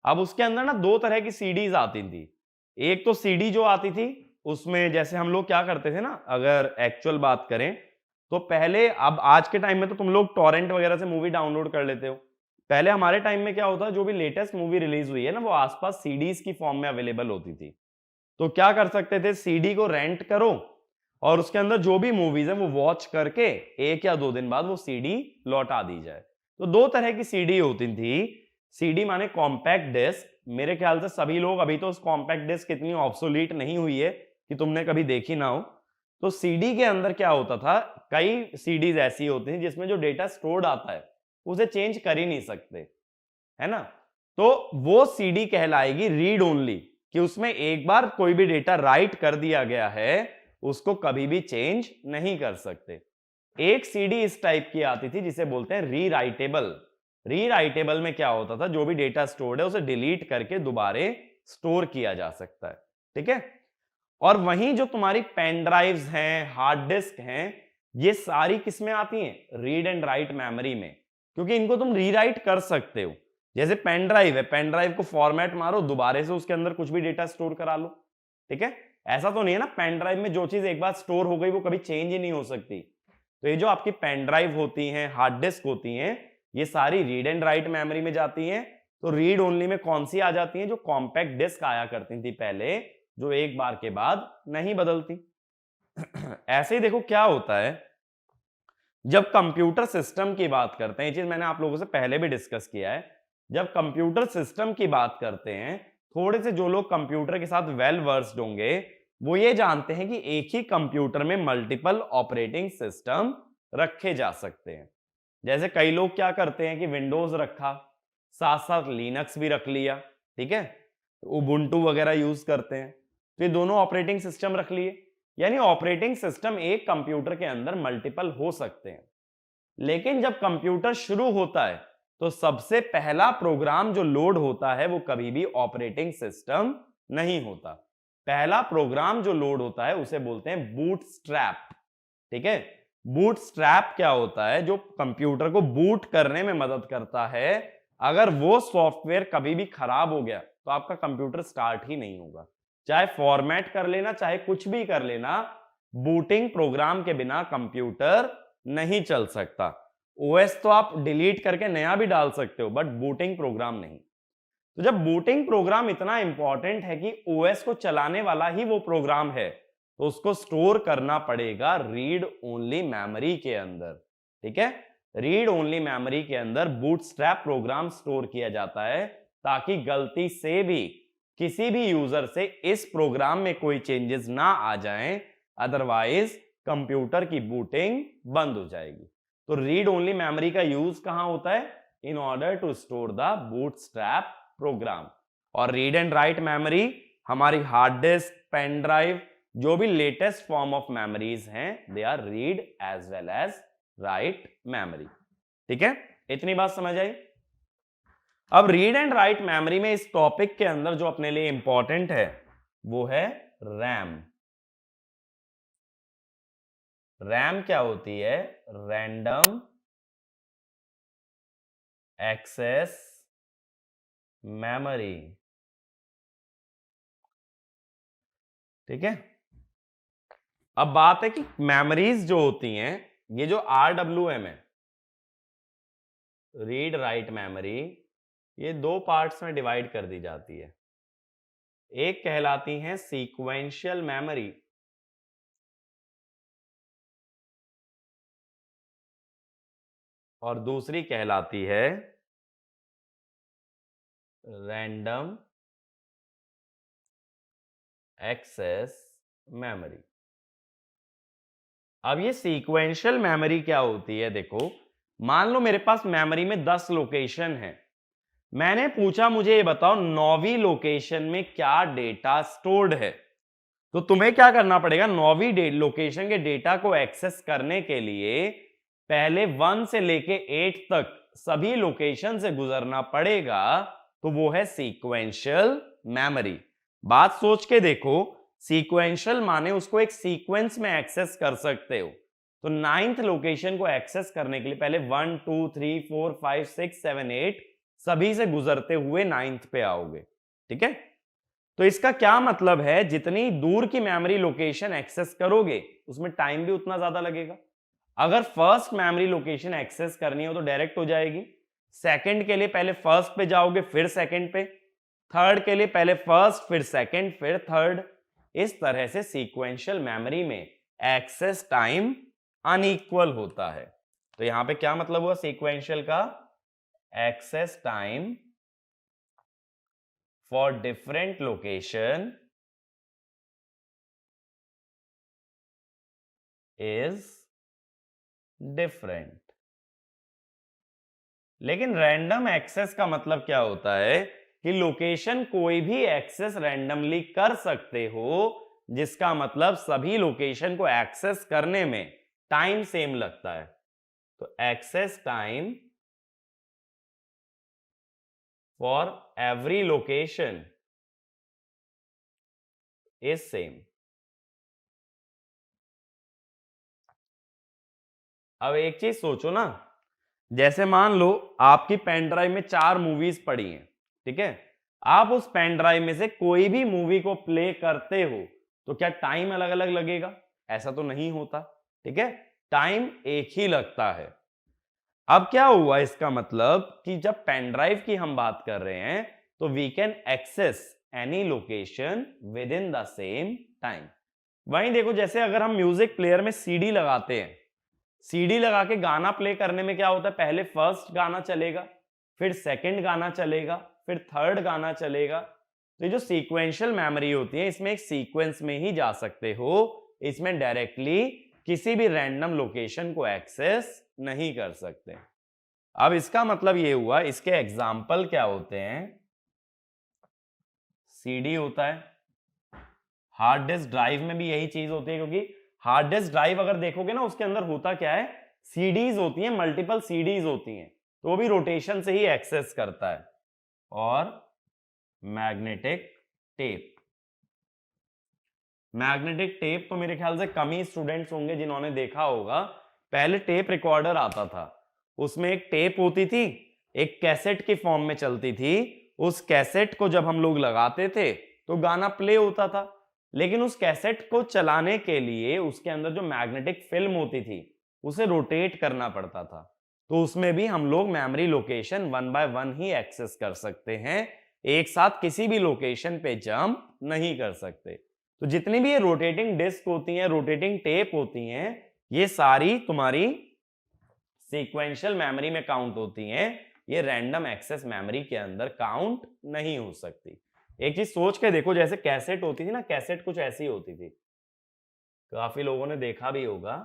अब उसके अंदर ना दो तरह की सीडीज आती थी। एक तो सीडी जो आती थी उसमें जैसे हम लोग क्या करते थे ना, अगर एक्चुअल बात करें तो पहले, अब आज के टाइम में तो तुम लोग टॉरेंट वगैरह से मूवी डाउनलोड कर लेते हो। पहले हमारे टाइम में क्या होता, जो भी लेटेस्ट मूवी रिलीज हुई है ना वो आसपास सीडीज की फॉर्म में अवेलेबल होती थी। तो क्या कर सकते थे, सीडी को रेंट करो और उसके अंदर जो भी मूवीज है वो वॉच करके 1 या 2 दिन बाद वो सीडी लौटा दी जाए। तो दो तरह की सीडी होती थी। सीडी माने कॉम्पैक्ट डिस्क। मेरे ख्याल से सभी लोग, अभी तो कॉम्पैक्ट डिस्क इतनी ऑब्सोलीट नहीं हुई है कि तुमने कभी देखी ना हो। तो सीडी के अंदर क्या होता था, कई सीडीज ऐसी होती थी जिसमें जो डेटा स्टोर्ड आता है उसे चेंज कर ही नहीं सकते, है ना। तो वो सीडी कहलाएगी रीड ओनली, कि उसमें एक बार कोई भी डेटा राइट कर दिया गया है उसको कभी भी चेंज नहीं कर सकते। एक सीडी इस टाइप की आती थी जिसे बोलते हैं रीराइटेबल। रीराइटेबल में क्या होता था, जो भी डेटा स्टोर्ड है उसे डिलीट करके दोबारा स्टोर किया जा सकता है। ठीक है, और वहीं जो तुम्हारी पेन ड्राइव्स हैं, हार्ड डिस्क हैं, ये सारी किसमें आती हैं, रीड एंड राइट मेमोरी में, क्योंकि इनको तुम रीराइट कर सकते हो। जैसे पेन ड्राइव है, पेन ड्राइव को फॉर्मेट मारो, दोबारा से उसके अंदर कुछ भी डेटा स्टोर करा लो। ठीक है, ऐसा तो नहीं है ना पेन ड्राइव में जो चीज एक बार स्टोर हो गई वो कभी चेंज ही नहीं हो सकती। तो ये जो आपकी पेन ड्राइव होती हैं, हार्ड डिस्क होती हैं, ये सारी रीड एंड राइट मेमोरी में जाती हैं। तो रीड ओनली में कौन सी आ जाती हैं, जो कॉम्पैक्ट डिस्क आया करती थी पहले, जो एक बार के बाद नहीं बदलती। ऐसे ही देखो क्या होता है, जब कंप्यूटर सिस्टम की बात करते हैं, ये चीज मैंने आप लोगों से पहले भी डिस्कस किया है, जब कंप्यूटर सिस्टम की बात करते हैं, थोड़े से जो लोग कंप्यूटर के साथ वेल वर्स्ड होंगे वो ये जानते हैं कि एक ही कंप्यूटर में मल्टीपल ऑपरेटिंग सिस्टम रखे जा सकते हैं। जैसे कई लोग क्या करते हैं कि विंडोज रखा, साथ साथ लिनक्स भी रख लिया। ठीक है, उबुंटू वगैरह यूज करते हैं, तो ये दोनों ऑपरेटिंग सिस्टम रख लिए। यानी ऑपरेटिंग सिस्टम एक कंप्यूटर के अंदर मल्टीपल हो सकते हैं, लेकिन जब कंप्यूटर शुरू होता है तो सबसे पहला प्रोग्राम जो लोड होता है वो कभी भी ऑपरेटिंग सिस्टम नहीं होता। पहला प्रोग्राम जो लोड होता है उसे बोलते हैं बूटस्ट्रैप। ठीक है, बूटस्ट्रैप क्या होता है? जो कंप्यूटर को बूट करने में मदद करता है। अगर वो सॉफ्टवेयर कभी भी खराब हो गया तो आपका कंप्यूटर स्टार्ट ही नहीं होगा। चाहे फॉर्मेट कर लेना, चाहे कुछ भी कर लेना, बूटिंग प्रोग्राम के बिना कंप्यूटर नहीं चल सकता। ओएस तो आप डिलीट करके नया भी डाल सकते हो, बट बूटिंग प्रोग्राम नहीं। तो जब बूटिंग प्रोग्राम इतना इंपॉर्टेंट है कि ओएस को चलाने वाला ही वो प्रोग्राम है, तो उसको स्टोर करना पड़ेगा रीड ओनली मेमोरी के अंदर। ठीक है, रीड ओनली मेमोरी के अंदर बूटस्ट्रैप प्रोग्राम स्टोर किया जाता है, ताकि गलती से भी किसी भी यूजर से इस प्रोग्राम में कोई चेंजेस ना आ जाएं, अदरवाइज कंप्यूटर की बूटिंग बंद हो जाएगी। तो रीड ओनली मेमोरी का यूज कहां होता है? In order to store the bootstrap program. और रीड एंड राइट मेमोरी हमारी हार्ड डिस्क, पेन ड्राइव, जो भी लेटेस्ट फॉर्म ऑफ मेमोरीज हैं, they are read as well as write memory. ठीक है, इतनी बात समझ आई। अब रीड एंड राइट मेमोरी में इस टॉपिक के अंदर जो अपने लिए इंपॉर्टेंट है वो है रैम। रैम क्या होती है? Random access memory. ठीक है, अब बात है कि मेमोरीज जो होती हैं, ये जो RWM है, रीड राइट मेमोरी, ये दो पार्ट्स में डिवाइड कर दी जाती है। एक कहलाती है सीक्वेंशियल मेमोरी, और दूसरी कहलाती है रैंडम एक्सेस मेमोरी। अब ये सीक्वेंशियल मेमोरी क्या होती है? देखो, मान लो मेरे पास मेमोरी में 10 लोकेशन है। मैंने पूछा मुझे ये बताओ 9वीं लोकेशन में क्या डेटा स्टोर्ड है। तो तुम्हें क्या करना पड़ेगा? 9वीं लोकेशन के डेटा को एक्सेस करने के लिए पहले 1 से लेके 8 तक सभी लोकेशन से गुजरना पड़ेगा। तो वो है सीक्वेंशियल मेमोरी। बात सोच के देखो, सीक्वेंशियल माने उसको एक सीक्वेंस में एक्सेस कर सकते हो। तो 9th लोकेशन को एक्सेस करने के लिए पहले 1 2 3 4 5 6 7 8 सभी से गुजरते हुए 9th पे आओगे। ठीक है, तो इसका क्या मतलब है? जितनी दूर की मेमोरी लोकेशन एक्सेस करोगे उसमें टाइम भी उतना ज्यादा लगेगा। अगर फर्स्ट मेमोरी लोकेशन एक्सेस करनी हो तो डायरेक्ट हो जाएगी। सेकंड के लिए पहले फर्स्ट पे जाओगे, फिर सेकंड पे। थर्ड के लिए पहले फर्स्ट, फिर सेकंड, फिर थर्ड। इस तरह से सीक्वेंशियल मेमोरी में एक्सेस टाइम अनइक्वल होता है। तो यहां पे क्या मतलब हुआ सीक्वेंशियल का? Access time for different location is different। लेकिन रैंडम एक्सेस का मतलब क्या होता है? कि लोकेशन कोई भी एक्सेस रैंडमली कर सकते हो, जिसका मतलब सभी लोकेशन को एक्सेस करने में टाइम सेम लगता है। तो access time for every location is same. अब एक चीज सोचो ना, जैसे मान लो आपकी पेन ड्राइव में 4 मूवीज पड़ी हैं। ठीक है, आप उस पेन ड्राइव में से कोई भी मूवी को प्ले करते हो तो क्या टाइम अलग अलग लगेगा? ऐसा तो नहीं होता। ठीक है, टाइम एक ही लगता है। अब क्या हुआ? इसका मतलब कि जब पेन ड्राइव की हम बात कर रहे हैं तो we can access any location within the same time. वहीं देखो, जैसे अगर हम म्यूजिक प्लेयर में सीडी लगाते हैं, सीडी लगा के गाना प्ले करने में क्या होता है? पहले फर्स्ट गाना चलेगा, फिर सेकंड गाना चलेगा, फिर थर्ड गाना चलेगा। तो ये जो सीक्वेंशियल मेमोरी होती है, इसमें एक सीक्वेंस में ही जा सकते हो। इसमें डायरेक्टली किसी भी रैंडम लोकेशन को एक्सेस नहीं कर सकते। अब इसका मतलब ये हुआ, इसके एग्जाम्पल क्या होते हैं? सीडी होता है। हार्ड डिस्क ड्राइव में भी यही चीज होती है, क्योंकि हार्ड डिस्क ड्राइव अगर देखोगे ना उसके अंदर होता क्या है, सीडीज होती हैं, मल्टीपल सीडीज होती हैं, तो वो भी रोटेशन से ही एक्सेस करता है। और मैग्नेटिक टेप, मैग्नेटिक टेप तो मेरे ख्याल से कम ही स्टूडेंट्स होंगे जिन्होंने देखा होगा। पहले टेप रिकॉर्डर आता था, उसमें एक टेप होती थी, एक कैसेट के फॉर्म में चलती थी। उस कैसेट को जब हम लोग लगाते थे तो गाना प्ले होता था, लेकिन उस कैसेट को चलाने के लिए उसके अंदर जो मैग्नेटिक फिल्म होती थी उसे रोटेट करना पड़ता था। तो उसमें भी हम लोग मेमोरी लोकेशन 1 बाय 1 ही एक्सेस कर सकते हैं, एक साथ किसी भी लोकेशन पे जंप नहीं कर सकते। तो जितनी भी ये रोटेटिंग डिस्क होती हैं, रोटेटिंग टेप होती हैं, ये सारी तुम्हारी सीक्वेंशियल मेमोरी में काउंट होती हैं, ये रैंडम एक्सेस मेमोरी के अंदर काउंट नहीं हो सकती। एक चीज सोच के देखो, जैसे कैसेट होती थी ना, कैसेट कुछ ऐसी होती थी, काफी लोगों ने देखा भी होगा,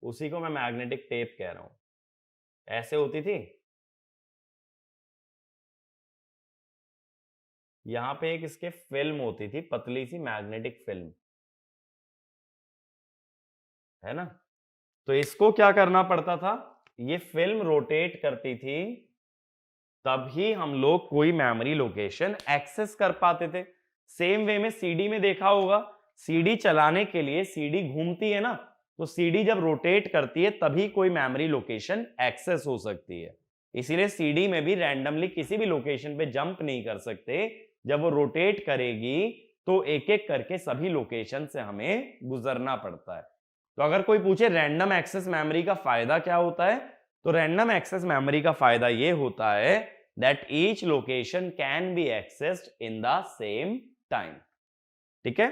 उसी को मैं मैग्नेटिक टेप कह रहा हूं। ऐसे होती थी, यहां पे एक इसके फिल्म होती थी, पतली सी मैग्नेटिक फिल्म, है ना। तो इसको क्या करना पड़ता था, ये फिल्म रोटेट करती थी, तभी हम लोग कोई मेमोरी लोकेशन एक्सेस कर पाते थे। सेम वे में सीडी में देखा होगा, सीडी चलाने के लिए सीडी घूमती है ना, तो सीडी जब रोटेट करती है तभी कोई मेमोरी लोकेशन एक्सेस हो सकती है। इसीलिए सीडी में भी रैंडमली किसी भी लोकेशन पे जंप नहीं कर सकते, जब वो रोटेट करेगी तो एक एक करके सभी लोकेशन से हमें गुजरना पड़ता है। तो अगर कोई पूछे रैंडम एक्सेस मेमोरी का फायदा क्या होता है, तो रैंडम एक्सेस मेमोरी का फायदा ये होता है that each location can be accessed in the same time. ठीक है,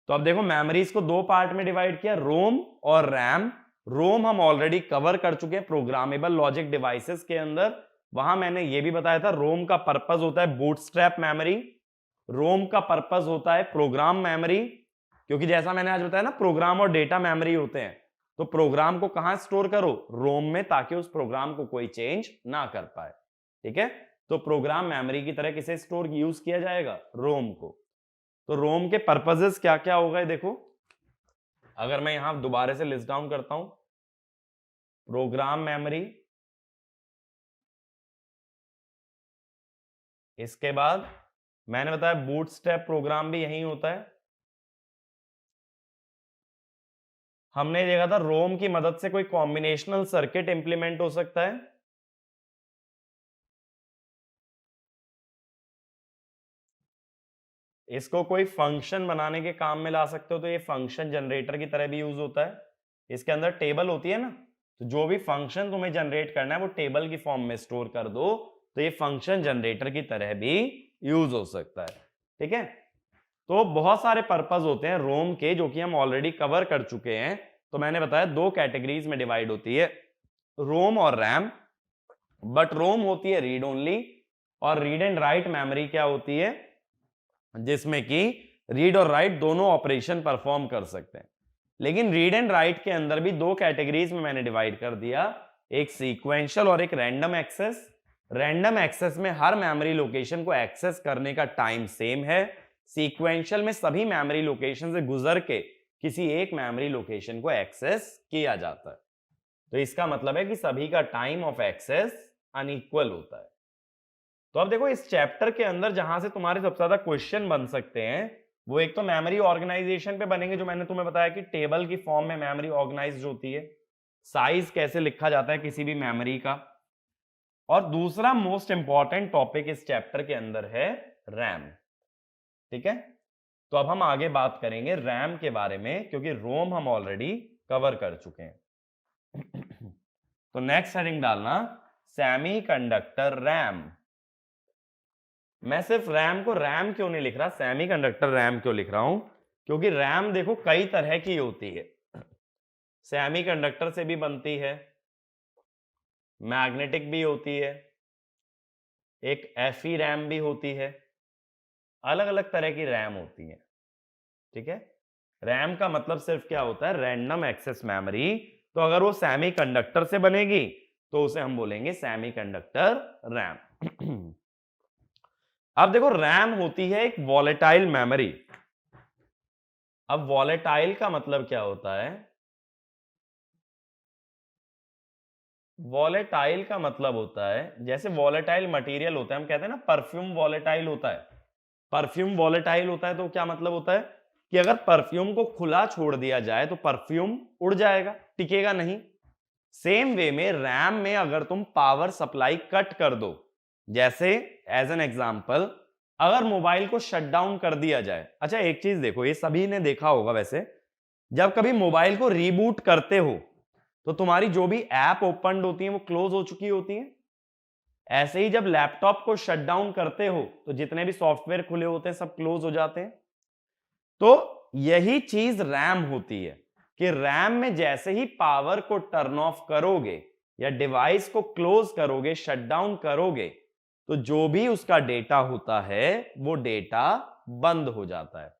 तो अब देखो मेमोरीज को दो पार्ट में डिवाइड किया, रोम और रैम। रोम हम ऑलरेडी कवर कर चुके हैं प्रोग्रामेबल लॉजिक डिवाइसेस के अंदर, वहां मैंने ये भी बताया था रोम का पर्पस होता है बूटस्ट्रैप मेमोरी, रोम का पर्पस होता है प्रोग्राम मेमोरी, क्योंकि जैसा मैंने आज बताया ना प्रोग्राम और डेटा मेमोरी होते हैं, तो प्रोग्राम को कहां स्टोर करो, रोम में, ताकि उस प्रोग्राम को कोई चेंज ना कर पाए। ठीक है, तो प्रोग्राम मेमोरी की तरह किसे स्टोर यूज किया जाएगा, रोम को। तो रोम के पर्पसेस क्या क्या होगा देखो, अगर मैं यहां दोबारा से लिस्ट डाउन करता हूं, प्रोग्राम मेमोरी, इसके बाद मैंने बताया बूटस्ट्रैप प्रोग्राम भी यही होता है। हमने देखा था रोम की मदद से कोई कॉम्बिनेशनल सर्किट इंप्लीमेंट हो सकता है, इसको कोई फंक्शन बनाने के काम में ला सकते हो, तो ये फंक्शन जनरेटर की तरह भी यूज होता है। इसके अंदर टेबल होती है ना, तो जो भी फंक्शन तुम्हें जनरेट करना है वो टेबल की फॉर्म में स्टोर कर दो, तो ये फंक्शन जनरेटर की तरह भी यूज हो सकता है। ठीक है, तो बहुत सारे पर्पस होते हैं रोम के, जो कि हम ऑलरेडी कवर कर चुके हैं। तो मैंने बताया दो कैटेगरीज में डिवाइड होती है, रोम और रैम। बट रोम होती है रीड ओनली, और रीड एंड राइट मेमोरी क्या होती है, जिसमें कि रीड और राइट दोनों ऑपरेशन परफॉर्म कर सकते हैं। लेकिन रीड एंड राइट के अंदर भी दो कैटेगरीज में मैंने डिवाइड कर दिया, एक सीक्वेंशियल और एक रैंडम एक्सेस। रैंडम एक्सेस में हर मेमोरी लोकेशन को एक्सेस करने का टाइम सेम है, सीक्वेंशियल में सभी मेमोरी लोकेशन से गुजर के किसी एक मेमोरी लोकेशन को एक्सेस किया जाता है। तो इसका मतलब है कि सभी का टाइम ऑफ एक्सेस अनइक्वल होता है। तो अब देखो इस चैप्टर के अंदर जहां से तुम्हारे सबसे ज्यादा क्वेश्चन बन सकते हैं, वो एक तो मेमोरी ऑर्गेनाइजेशन पे बनेंगे, जो मैंने तुम्हें बताया कि टेबल की फॉर्म में मेमोरी ऑर्गेनाइज्ड होती है, साइज कैसे लिखा जाता है किसी भी मेमोरी का, और दूसरा मोस्ट इंपॉर्टेंट टॉपिक इस चैप्टर के अंदर है रैम। ठीक है, तो अब हम आगे बात करेंगे रैम के बारे में, क्योंकि रोम हम ऑलरेडी कवर कर चुके हैं। तो नेक्स्ट हेडिंग डालना सेमीकंडक्टर रैम। मैं सिर्फ रैम को रैम क्यों नहीं लिख रहा, सेमीकंडक्टर रैम क्यों लिख रहा हूं, क्योंकि रैम देखो कई तरह की होती है, सेमीकंडक्टर से भी बनती है, मैग्नेटिक भी होती है, एक एफई रैम भी होती है, अलग अलग तरह की रैम होती है। ठीक है, रैम का मतलब सिर्फ क्या होता है, रैंडम एक्सेस मेमोरी। तो अगर वो सेमीकंडक्टर से बनेगी तो उसे हम बोलेंगे सेमीकंडक्टर रैम। अब देखो रैम होती है एक वॉलेटाइल मेमोरी। अब वॉलेटाइल का मतलब क्या होता है? वॉलेटाइल का मतलब होता है जैसे वॉलेटाइल मटेरियल होता है, हम कहते हैं ना परफ्यूम वॉलेटाइल होता है। परफ्यूम वॉलेटाइल होता है तो क्या मतलब होता है कि अगर परफ्यूम को खुला छोड़ दिया जाए तो परफ्यूम उड़ जाएगा, टिकेगा नहीं। सेम वे में रैम में अगर तुम पावर सप्लाई कट कर दो, जैसे एज एन एग्जांपल अगर मोबाइल को शट डाउन कर दिया जाए। अच्छा एक चीज देखो, ये सभी ने देखा होगा वैसे, जब कभी मोबाइल को रीबूट करते हो तो तुम्हारी जो भी ऐप ओपन होती है वो क्लोज हो चुकी होती है। ऐसे ही जब लैपटॉप को शट डाउन करते हो तो जितने भी सॉफ्टवेयर खुले होते हैं सब क्लोज हो जाते हैं। तो यही चीज रैम होती है कि रैम में जैसे ही पावर को टर्न ऑफ करोगे या डिवाइस को क्लोज करोगे, शट डाउन करोगे, तो जो भी उसका डेटा होता है वो डेटा बंद हो जाता है।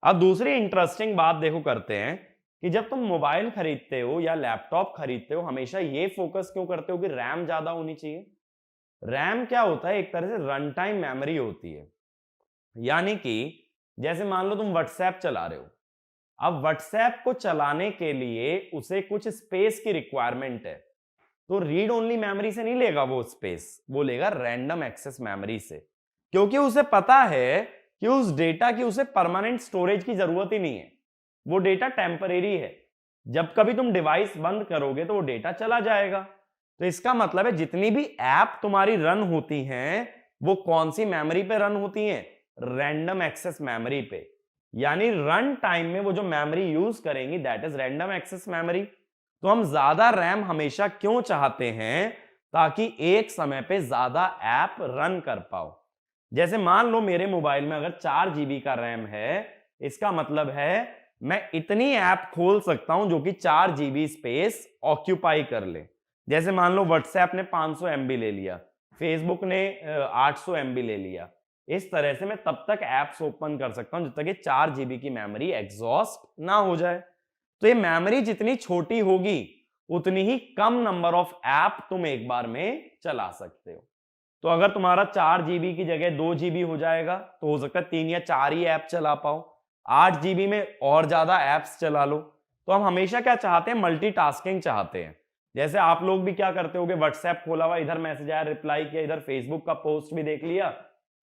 अब दूसरी इंटरेस्टिंग बात देखो करते हैं कि जब तुम मोबाइल खरीदते हो या लैपटॉप खरीदते हो हमेशा ये फोकस क्यों करते हो कि रैम ज्यादा होनी चाहिए? रैम क्या होता है? एक तरह से रन टाइम मेमोरी होती है। यानी कि जैसे मान लो तुम व्हाट्सएप चला रहे हो, अब व्हाट्सएप को चलाने के लिए उसे कुछ स्पेस की रिक्वायरमेंट है, तो रीड ओनली मेमोरी से नहीं लेगा वो स्पेस, वो लेगा रैंडम एक्सेस मेमोरी से, क्योंकि उसे पता है कि उस डेटा की उसे परमानेंट स्टोरेज की जरूरत ही नहीं है, वो डेटा टेम्परेरी है। जब कभी तुम डिवाइस बंद करोगे तो वो डेटा चला जाएगा। तो इसका मतलब है जितनी भी ऐप तुम्हारी रन होती हैं वो कौन सी मेमोरी पे रन होती हैं? रैंडम एक्सेस मेमोरी पे। यानी रन टाइम में वो जो मेमोरी यूज करेंगी that is random access memory. तो हम ज्यादा रैम हमेशा क्यों चाहते हैं? ताकि एक समय पे ज्यादा ऐप रन कर पाओ। जैसे मान लो मेरे मोबाइल में अगर 4 GB का रैम है, इसका मतलब है मैं इतनी ऐप खोल सकता हूं जो कि 4 GB स्पेस ऑक्यूपाई कर ले। जैसे मान लो व्हाट्सएप ने 500 MB ले लिया, फेसबुक ने 800 MB ले लिया। इस तरह से मैं तब तक एप्स ओपन कर सकता हूं जब तक ये 4 GB की मेमोरी एग्जॉस्ट ना हो जाए। तो ये मेमोरी जितनी छोटी होगी उतनी ही कम नंबर ऑफ ऐप तुम एक बार में चला सकते हो। तो अगर तुम्हारा 4 GB की जगह 2 GB हो जाएगा तो हो सकता है 3 या 4 ही ऐप चला पाओ। 8 GB में और ज्यादा ऐप्स चला लो। तो हम हमेशा क्या चाहते हैं? मल्टीटास्किंग चाहते हैं। जैसे आप लोग भी क्या करते होगे, व्हाट्सएप खोला हुआ, इधर मैसेज आया रिप्लाई किया, इधर फेसबुक का पोस्ट भी देख लिया,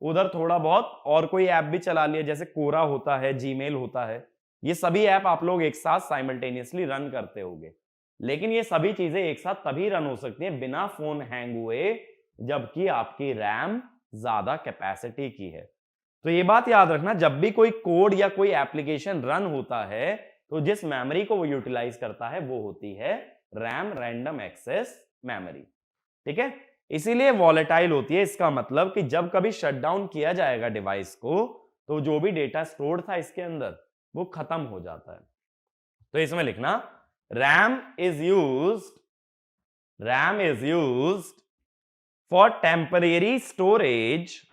उधर थोड़ा बहुत और कोई ऐप भी चला लिया, जैसे कोरा होता है, जीमेल होता है। ये सभी ऐप आप लोग एक साथ साइमल्टेनियसली रन करते होंगे। लेकिन ये सभी चीजें एक साथ तभी रन हो सकती हैं बिना फोन हैंग हुए, जबकि आपकी रैम ज्यादा कैपेसिटी की है। तो ये बात याद रखना, जब भी कोई कोड या कोई एप्लीकेशन रन होता है तो जिस मेमोरी को वो यूटिलाइज करता है वो होती है रैम, रैंडम एक्सेस मेमोरी। ठीक है, इसीलिए वॉलेटाइल होती है। इसका मतलब कि जब कभी शटडाउन किया जाएगा डिवाइस को तो जो भी डेटा स्टोर्ड था इसके अंदर वो खत्म हो जाता है। तो इसमें लिखना RAM is used for temporary storage.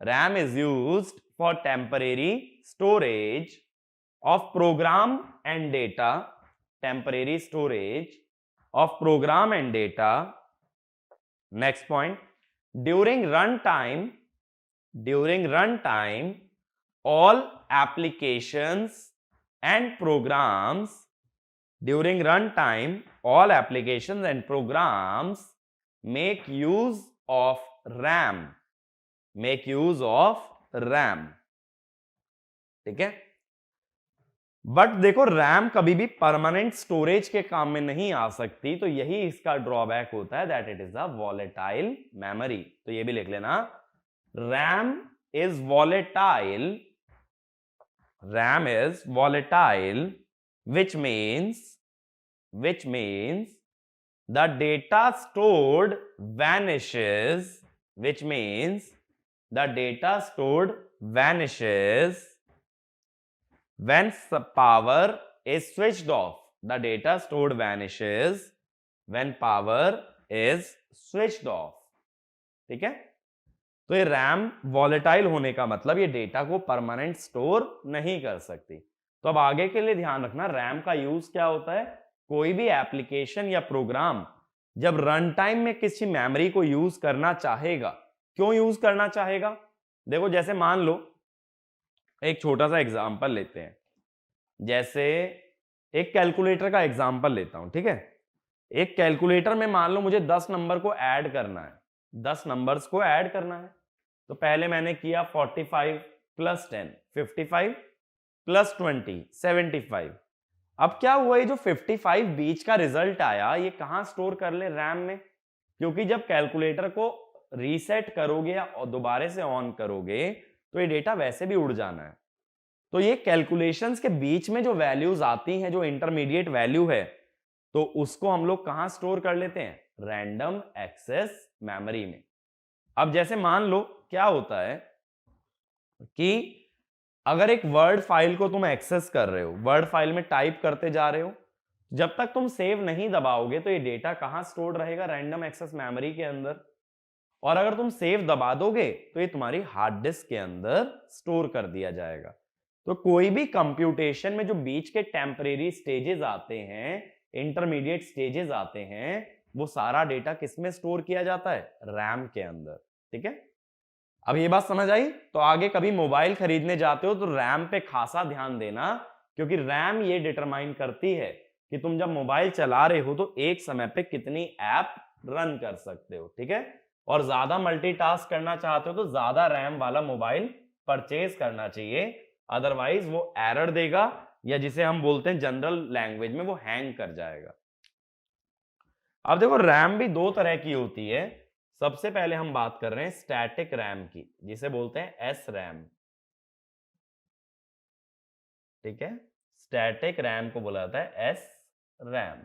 RAM is used for temporary storage of program and data. Temporary storage of program and data. Next point, during runtime, all applications and programs, during runtime all applications and programs make use of RAM, ठीक है। But देखो RAM कभी भी permanent storage के काम में नहीं आ सकती, तो यही इसका ड्रॉबैक होता है, that it is a volatile memory. तो ये भी लिख लेना, RAM is volatile, which means the data stored vanishes, when power is switched off. The data stored vanishes when power is switched off. ठीक है, तो ये रैम वॉलेटाइल होने का मतलब ये डेटा को परमानेंट स्टोर नहीं कर सकती। तो अब आगे के लिए ध्यान रखना, रैम का यूज क्या होता है? कोई भी एप्लीकेशन या प्रोग्राम जब रन टाइम में किसी मेमोरी को यूज करना चाहेगा, क्यों यूज करना चाहेगा? देखो जैसे मान लो एक छोटा सा एग्जांपल लेते हैं, जैसे एक कैलकुलेटर का एग्जांपल लेता हूं, ठीक है। एक कैलकुलेटर में मान लो मुझे 10 नंबर को ऐड करना है, 10 नंबर्स को ऐड करना है। तो पहले मैंने किया 45 प्लस 10 55 प्लस 20 75। अब क्या हुआ, ये जो 55 बीच का रिजल्ट आया ये कहां स्टोर कर ले, रैम में। क्योंकि जब कैलकुलेटर को रीसेट करोगे या दोबारा से ऑन करोगे तो ये डेटा वैसे भी उड़ जाना है। तो ये कैलकुलेशंस के बीच में जो वैल्यूज आती हैं, जो इंटरमीडिएट वैल्यू है, तो उसको हम लोग कहां स्टोर कर लेते हैं, रैंडम एक्सेस मेमोरी में। अब जैसे मान लो क्या होता है कि अगर एक वर्ड फाइल को तुम एक्सेस कर रहे हो, वर्ड फाइल में टाइप करते जा रहे हो, जब तक तुम सेव नहीं दबाओगे तो ये डेटा कहां स्टोर रहेगा, रैंडम एक्सेस मेमोरी के अंदर। और अगर तुम सेव दबा दोगे तो ये तुम्हारी हार्ड डिस्क के अंदर स्टोर कर दिया जाएगा। तो कोई भी कंप्यूटेशन में जो बीच के टेम्परेरी स्टेजेस आते हैं, इंटरमीडिएट स्टेजेस आते हैं, वो सारा डेटा किस में स्टोर किया जाता है, रैम के अंदर। ठीक है, अब ये बात समझ आई। तो आगे कभी मोबाइल खरीदने जाते हो तो रैम पे खासा ध्यान देना, क्योंकि रैम ये डिटरमाइन करती है कि तुम जब मोबाइल चला रहे हो तो एक समय पे कितनी ऐप रन कर सकते हो। ठीक है, और ज्यादा मल्टीटास्क करना चाहते हो तो ज्यादा रैम वाला मोबाइल परचेज करना चाहिए, अदरवाइज वो एरर देगा, या जिसे हम बोलते हैं जनरल लैंग्वेज में वो हैंग कर जाएगा। अब देखो रैम भी दो तरह की होती है। सबसे पहले हम बात कर रहे हैं स्टैटिक रैम की, जिसे बोलते हैं एस रैम। ठीक है, स्टैटिक रैम को बोला जाता है एस रैम।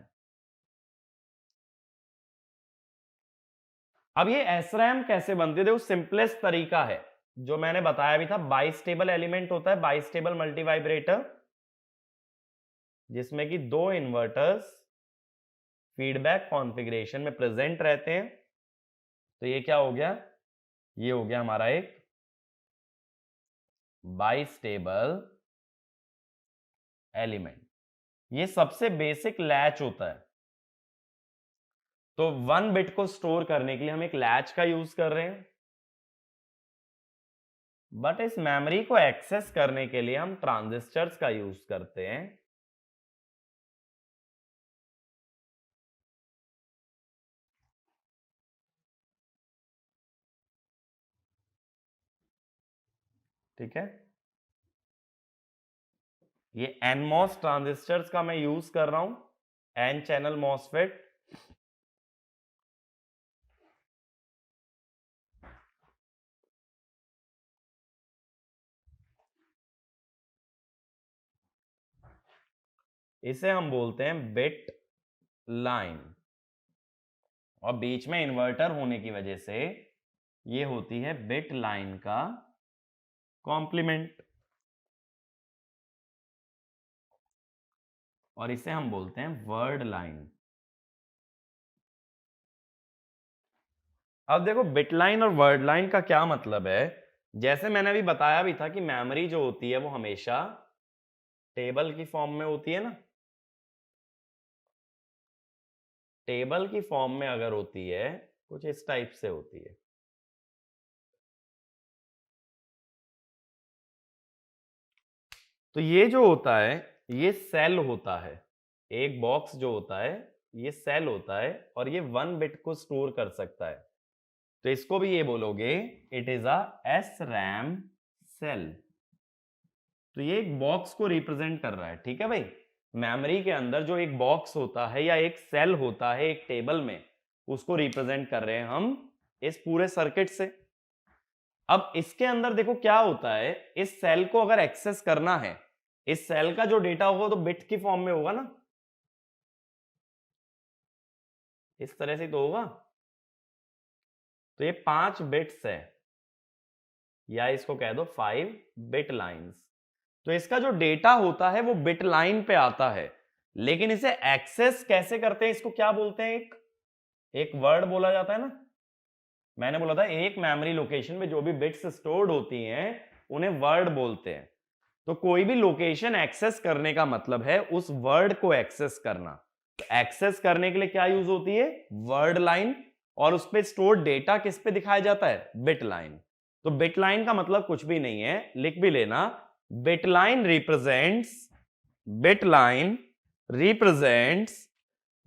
अब ये एस रैम कैसे बनती है, देखो सिंपलेस्ट तरीका है जो मैंने बताया भी था, बाइस्टेबल एलिमेंट होता है, बाइस्टेबल मल्टीवाइब्रेटर, जिसमें कि दो इन्वर्टर्स फीडबैक कॉन्फ़िगरेशन में प्रेजेंट रहते हैं। तो ये क्या हो गया, ये हो गया हमारा एक बाइस्टेबल एलिमेंट। ये सबसे बेसिक लैच होता है। तो 1 बिट को स्टोर करने के लिए हम एक लैच का यूज कर रहे हैं, बट इस मेमोरी को एक्सेस करने के लिए हम ट्रांजिस्टर्स का यूज करते हैं। ठीक है, ये एनमॉस ट्रांजिस्टर्स का मैं यूज कर रहा हूं, एन चैनल मॉसफेट। इसे हम बोलते हैं बिट लाइन, और बीच में इन्वर्टर होने की वजह से ये होती है बिट लाइन का कॉम्प्लीमेंट, और इसे हम बोलते हैं वर्ड लाइन। अब देखो बिट लाइन और वर्ड लाइन का क्या मतलब है, जैसे मैंने अभी बताया भी था कि मेमोरी जो होती है वो हमेशा टेबल की फॉर्म में होती है ना। टेबल की फॉर्म में अगर होती है, कुछ इस टाइप से होती है। तो ये जो होता है ये सेल होता है, एक बॉक्स जो होता है ये सेल होता है, और ये 1 बिट को स्टोर कर सकता है। तो इसको भी ये बोलोगे it is a S RAM cell. तो ये एक बॉक्स को रिप्रेजेंट कर रहा है। ठीक है भाई, मेमोरी के अंदर जो एक बॉक्स होता है या एक सेल होता है एक टेबल में, उसको रिप्रेजेंट कर रहे हैं हम इस पूरे सर्किट से। अब इसके अंदर देखो क्या होता है, इस सेल को अगर एक्सेस करना है, इस सेल का जो डेटा होगा तो बिट की फॉर्म में होगा ना, इस तरह से तो होगा। तो ये 5 बिट्स है, या इसको कह दो 5 बिट लाइंस। तो इसका जो डेटा होता है वो बिट लाइन पे आता है, लेकिन इसे एक्सेस कैसे करते हैं, इसको क्या बोलते हैं, एक वर्ड बोला जाता है ना। मैंने बोला था एक मेमोरी लोकेशन में जो भी बिट्स स्टोर्ड होती हैं उन्हें वर्ड बोलते हैं। तो कोई भी लोकेशन एक्सेस करने का मतलब है उस वर्ड को एक्सेस करना। तो एक्सेस करने के लिए क्या यूज होती है, वर्ड लाइन, और उस पर स्टोर्ड डेटा किस पे दिखाया जाता है, बिट लाइन। तो बिट लाइन का मतलब कुछ भी नहीं है, लिख भी लेना, bit line represents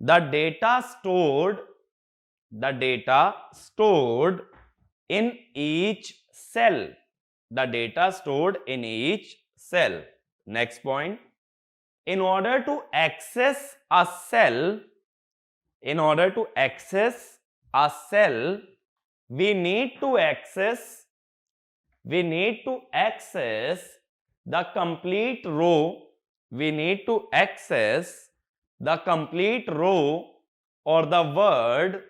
the data stored in each cell, the data stored in each cell. Next point, in order to access a cell, we need to access the complete row, or the word,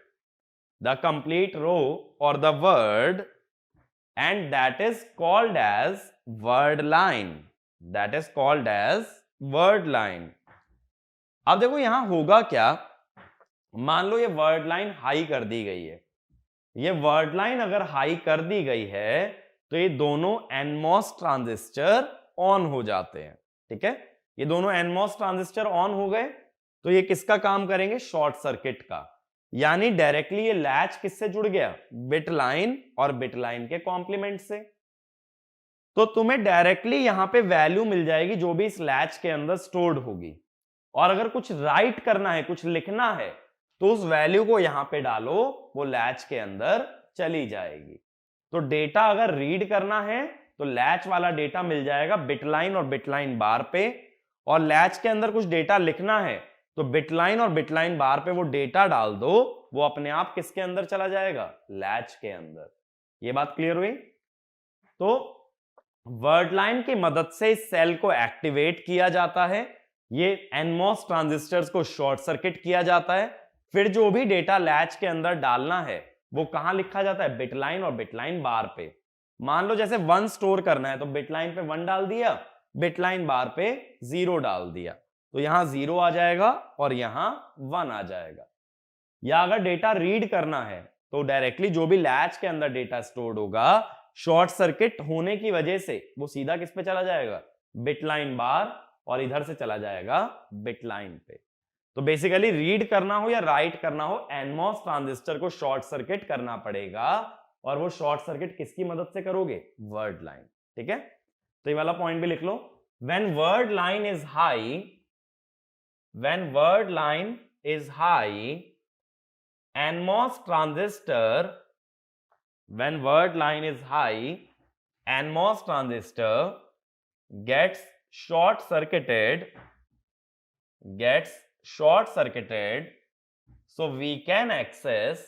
and that is called as word line. अब देखो यहां होगा क्या, मान लो ये word line high कर दी गई है, ये वर्ड लाइन अगर हाई कर दी गई है तो ये दोनों एनमॉस ट्रांजिस्टर ऑन हो जाते हैं। ठीक है, ये दोनों एनमॉस ट्रांजिस्टर ऑन हो गए तो ये किसका काम करेंगे, शॉर्ट सर्किट का। यानी डायरेक्टली ये लैच किससे जुड़ गया, बिट लाइन और बिट लाइन के कॉम्प्लीमेंट से। तो तुम्हें डायरेक्टली यहां पे वैल्यू मिल जाएगी जो भी इस लैच के अंदर स्टोर्ड होगी, और अगर कुछ राइट करना है, कुछ लिखना है, तो उस वैल्यू को यहां पे डालो, वो लैच के अंदर चली जाएगी। तो डेटा अगर रीड करना है तो लैच वाला डेटा मिल जाएगा बिट लाइन और बिट लाइन बार पे, और लैच के अंदर कुछ डेटा लिखना है तो बिट लाइन और बिट लाइन बार पे वो डेटा डाल दो, वो अपने आप किसके अंदर चला जाएगा, लैच के अंदर। ये बात क्लियर हुई? तो वर्ड लाइन की मदद से इस सेल को एक्टिवेट किया जाता है, ये एनमॉस ट्रांजिस्टर्स को शॉर्ट सर्किट किया जाता है, फिर जो भी डेटा लैच के अंदर डालना है वो कहां लिखा जाता है, बिट लाइन और बिट लाइन बार पे। मान लो जैसे 1 स्टोर करना है तो बिट लाइन पे 1 डाल दिया, बिट लाइन बार पे 0 डाल दिया, तो यहां 0 आ जाएगा और यहां 1 आ जाएगा। या अगर डेटा रीड करना है तो डायरेक्टली जो भी लैच के अंदर डेटा स्टोर्ड होगा, शॉर्ट सर्किट होने की वजह से वो सीधा किस पे चला जाएगा, बिट लाइन बार, और इधर से चला जाएगा बिट लाइन पे। तो बेसिकली रीड करना हो या राइट करना हो, एनमॉस ट्रांजिस्टर को शॉर्ट सर्किट करना पड़ेगा, और वो शॉर्ट सर्किट किसकी मदद से करोगे, वर्ड लाइन। ठीक है, तो ये वाला पॉइंट भी लिख लो। When word line is high, NMOS transistor, when word line is high, NMOS transistor gets short circuited, so we can access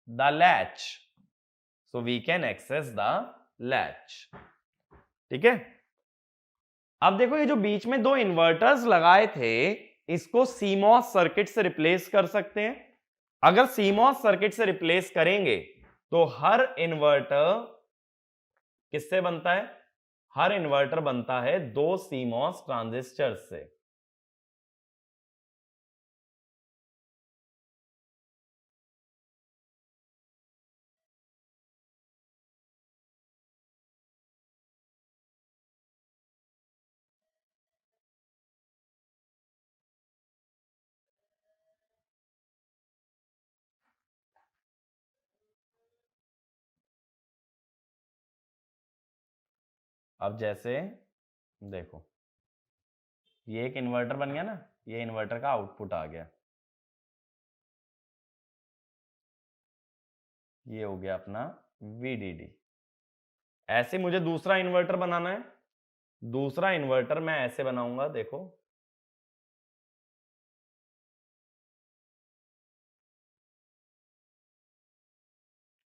the latch। ठीक है, अब देखो ये जो बीच में 2 इन्वर्टर्स लगाए थे, इसको CMOS सर्किट से रिप्लेस कर सकते हैं। अगर CMOS सर्किट से रिप्लेस करेंगे तो हर इन्वर्टर किससे बनता है, हर इन्वर्टर बनता है 2 CMOS ट्रांजिस्टर से। अब जैसे देखो, ये एक इन्वर्टर बन गया ना, ये इन्वर्टर का आउटपुट आ गया, ये हो गया अपना VDD। ऐसे मुझे दूसरा इन्वर्टर बनाना है, दूसरा इन्वर्टर मैं ऐसे बनाऊंगा, देखो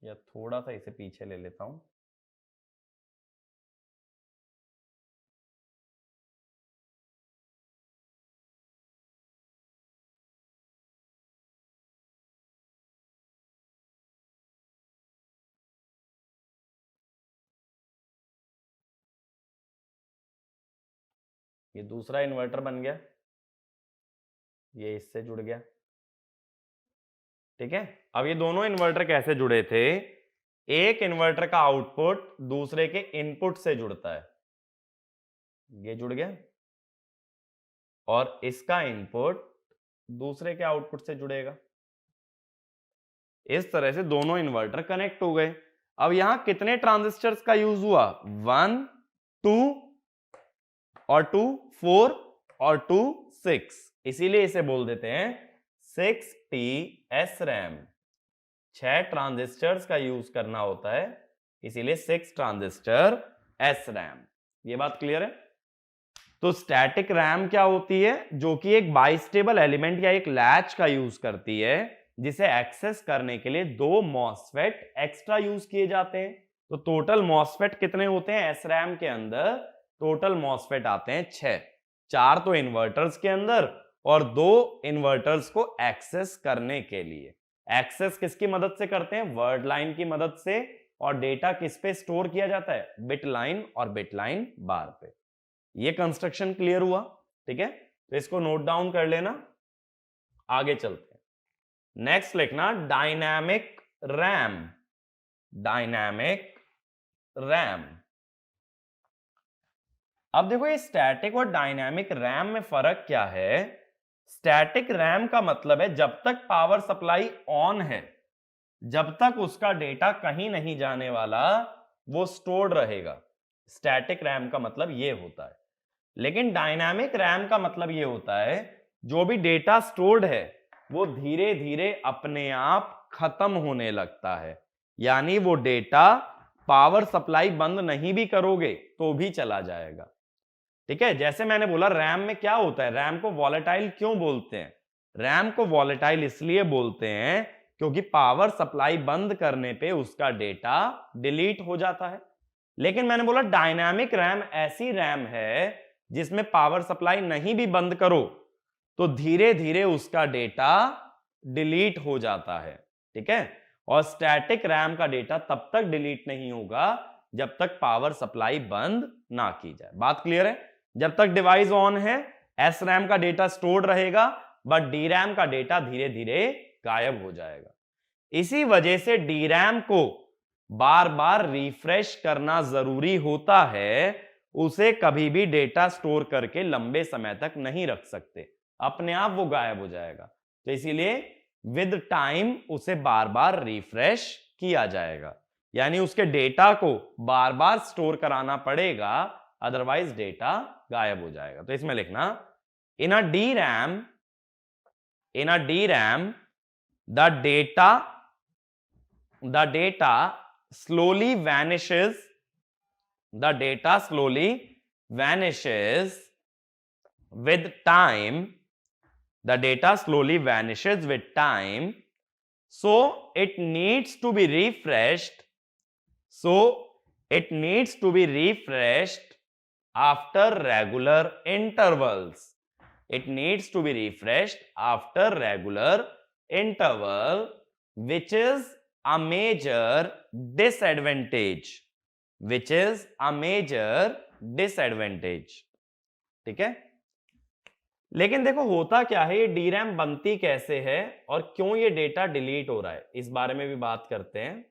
या थोड़ा सा इसे पीछे ले लेता हूं, ये दूसरा इन्वर्टर बन गया, ये इससे जुड़ गया। ठीक है, अब ये दोनों इन्वर्टर कैसे जुड़े थे, एक इन्वर्टर का आउटपुट दूसरे के इनपुट से जुड़ता है, ये जुड़ गया, और इसका इनपुट दूसरे के आउटपुट से जुड़ेगा। इस तरह से दोनों इन्वर्टर कनेक्ट हो गए। अब यहां कितने ट्रांजिस्टर्स का यूज हुआ? 1 2 और 2 4 और 2 6, इसीलिए इसे बोल देते हैं 6T SRAM। 6 ट्रांजिस्टर्स का यूज करना होता है, इसीलिए 6 ट्रांजिस्टर SRAM। ये बात क्लियर है? तो स्टैटिक रैम क्या होती है? जो कि एक बाइस्टेबल एलिमेंट या एक लैच का यूज करती है, जिसे एक्सेस करने के लिए 2 मॉसफेट एक्स्ट्रा यूज किए जाते हैं। तो टोटल मॉसफेट कितने होते हैं SRAM के अंदर? टोटल मॉसफेट आते हैं 6। 4 तो इन्वर्टर्स के अंदर और 2 इन्वर्टर्स को एक्सेस करने के लिए। एक्सेस किसकी मदद से करते हैं? वर्ड लाइन की मदद से। और डेटा किस पे स्टोर किया जाता है? बिट लाइन और बिट लाइन बार पे। ये कंस्ट्रक्शन क्लियर हुआ? ठीक है, तो इसको नोट डाउन कर लेना। आगे चलते हैं। नेक्स्ट लिखना डायनामिक रैम। Dynamic RAM. अब देखो ये स्टैटिक और डायनामिक रैम में फर्क क्या है? स्टैटिक रैम का मतलब है जब तक पावर सप्लाई ऑन है, जब तक उसका डेटा कहीं नहीं जाने वाला, वो स्टोर्ड रहेगा। स्टैटिक रैम का मतलब ये होता है। लेकिन डायनामिक रैम का मतलब ये होता है जो भी डेटा स्टोर्ड है वो धीरे धीरे अपने आप खत्म होने लगता है। यानी वो डेटा पावर सप्लाई बंद नहीं भी करोगे तो भी चला जाएगा। ठीक है, जैसे मैंने बोला रैम में क्या होता है, रैम को वॉलेटाइल क्यों बोलते हैं? रैम को वॉलेटाइल इसलिए बोलते हैं क्योंकि पावर सप्लाई बंद करने पे उसका डेटा डिलीट हो जाता है। लेकिन मैंने बोला डायनामिक रैम ऐसी रैम है जिसमें पावर सप्लाई नहीं भी बंद करो तो धीरे धीरे उसका डेटा डिलीट हो जाता है। ठीक है, और स्टैटिक रैम का डेटा तब तक डिलीट नहीं होगा जब तक पावर सप्लाई बंद ना की जाए। बात क्लियर है? जब तक डिवाइस ऑन है SRAM का डेटा स्टोर्ड रहेगा, बट DRAM का डेटा धीरे धीरे गायब हो जाएगा। इसी वजह से DRAM को बार बार रिफ्रेश करना जरूरी होता है। उसे कभी भी डेटा स्टोर करके लंबे समय तक नहीं रख सकते, अपने आप वो गायब हो जाएगा। तो इसीलिए विद टाइम उसे बार बार रिफ्रेश किया जाएगा, यानी उसके डेटा को बार बार स्टोर कराना पड़ेगा, अदरवाइज डेटा गायब हो जाएगा। तो इसमें लिखना इन अ DRAM the data slowly vanishes with time. The data slowly vanishes with time, so it needs to be refreshed. After regular intervals. It needs to be refreshed after regular interval, which is a major disadvantage. ठीक है, लेकिन देखो होता क्या है, ये DRAM बनती कैसे है और क्यों ये डेटा डिलीट हो रहा है, इस बारे में भी बात करते हैं।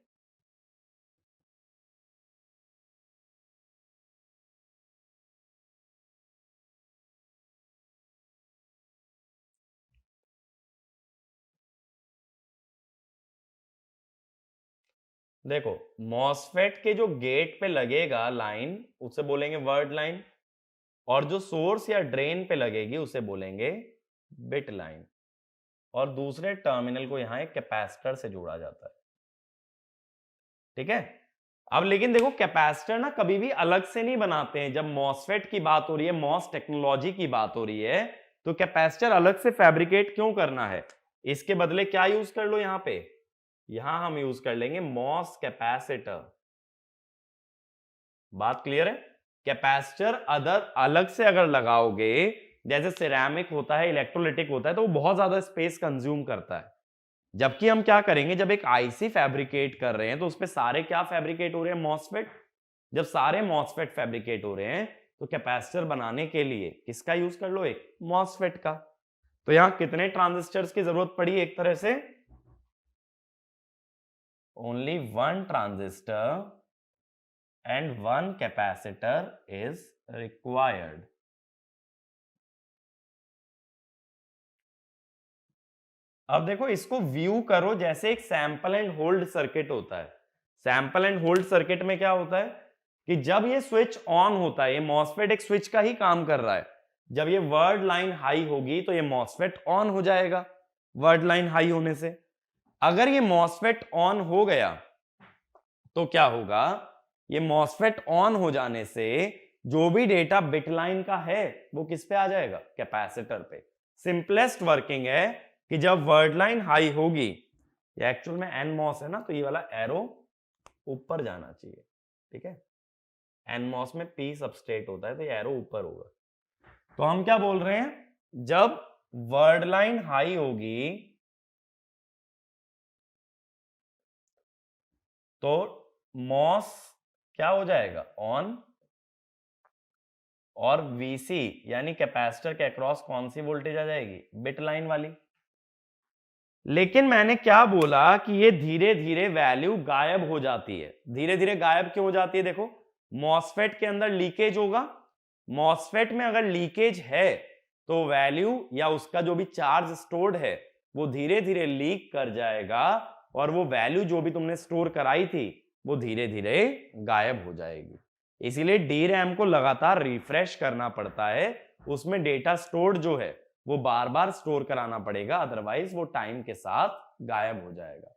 देखो मॉसफेट के जो गेट पे लगेगा लाइन उसे बोलेंगे वर्ड लाइन, और जो सोर्स या ड्रेन पे लगेगी उसे बोलेंगे बिट लाइन, और दूसरे टर्मिनल को यहां एक कैपेसिटर से जोड़ा जाता है। ठीक है, अब लेकिन देखो कैपेसिटर ना कभी भी अलग से नहीं बनाते हैं। जब मॉसफेट की बात हो रही है, मॉस टेक्नोलॉजी की बात हो रही है, तो कैपेसिटर अलग से फैब्रिकेट क्यों करना है? इसके बदले क्या यूज कर लो, यहां पे यहां हम यूज कर लेंगे मॉस कैपेसिटर। बात क्लियर है? कैपेसिटर अदर अलग से अगर लगाओगे, जैसे सिरेमिक होता है, इलेक्ट्रोलिटिक होता है, तो वो बहुत ज्यादा स्पेस कंज्यूम करता है। जबकि हम क्या करेंगे, जब एक आईसी फैब्रिकेट कर रहे हैं तो उसपे सारे क्या फैब्रिकेट हो रहे हैं? मॉसफेट। जब सारे मॉसफेट फैब्रिकेट हो रहे हैं तो कैपेसिटर बनाने के लिए किसका यूज कर लो? एक मॉसफेट का। तो यहां कितने ट्रांजिस्टर्स की जरूरत पड़ी? एक तरह से only 1 transistor and 1 capacitor is required. अब देखो इसको व्यू करो जैसे एक सैंपल एंड होल्ड सर्किट होता है। सैंपल एंड होल्ड सर्किट में क्या होता है कि जब ये स्विच ऑन होता है, ये मॉसफेट एक स्विच का ही काम कर रहा है, जब ये वर्ड लाइन हाई होगी तो ये मॉसफेट ऑन हो जाएगा वर्ड लाइन हाई होने से। अगर ये मॉसफेट ऑन हो गया तो क्या होगा, ये मॉसफेट ऑन हो जाने से जो भी डेटा बिट लाइन का है वो किस पे आ जाएगा, कैपेसिटर पे। सिंपलेस्ट वर्किंग है कि जब वर्ड लाइन हाई होगी, ये एक्चुअल में एन मॉस है ना, तो ये वाला एरो ऊपर जाना चाहिए, ठीक है। एन मॉस में पी सबस्ट्रेट होता है तो ये एरो ऊपर होगा। तो हम क्या बोल रहे हैं, जब वर्ड लाइन हाई होगी तो मॉस क्या हो जाएगा, ऑन, और वीसी यानी कैपेसिटर के अक्रॉस कौन सी वोल्टेज आ जाएगी, बिट लाइन वाली। लेकिन मैंने क्या बोला कि ये धीरे धीरे वैल्यू गायब हो जाती है। धीरे धीरे गायब क्यों हो जाती है, देखो मॉसफेट के अंदर लीकेज होगा, मॉसफेट में अगर लीकेज है तो वैल्यू या उसका जो भी चार्ज स्टोर्ड है वो धीरे धीरे लीक कर जाएगा, और वो वैल्यू जो भी तुमने स्टोर कराई थी वो धीरे धीरे गायब हो जाएगी। इसीलिए डी रैम को लगातार रिफ्रेश करना पड़ता है, उसमें डेटा स्टोर्ड जो है वो बार बार स्टोर कराना पड़ेगा, अदरवाइज वो टाइम के साथ गायब हो जाएगा।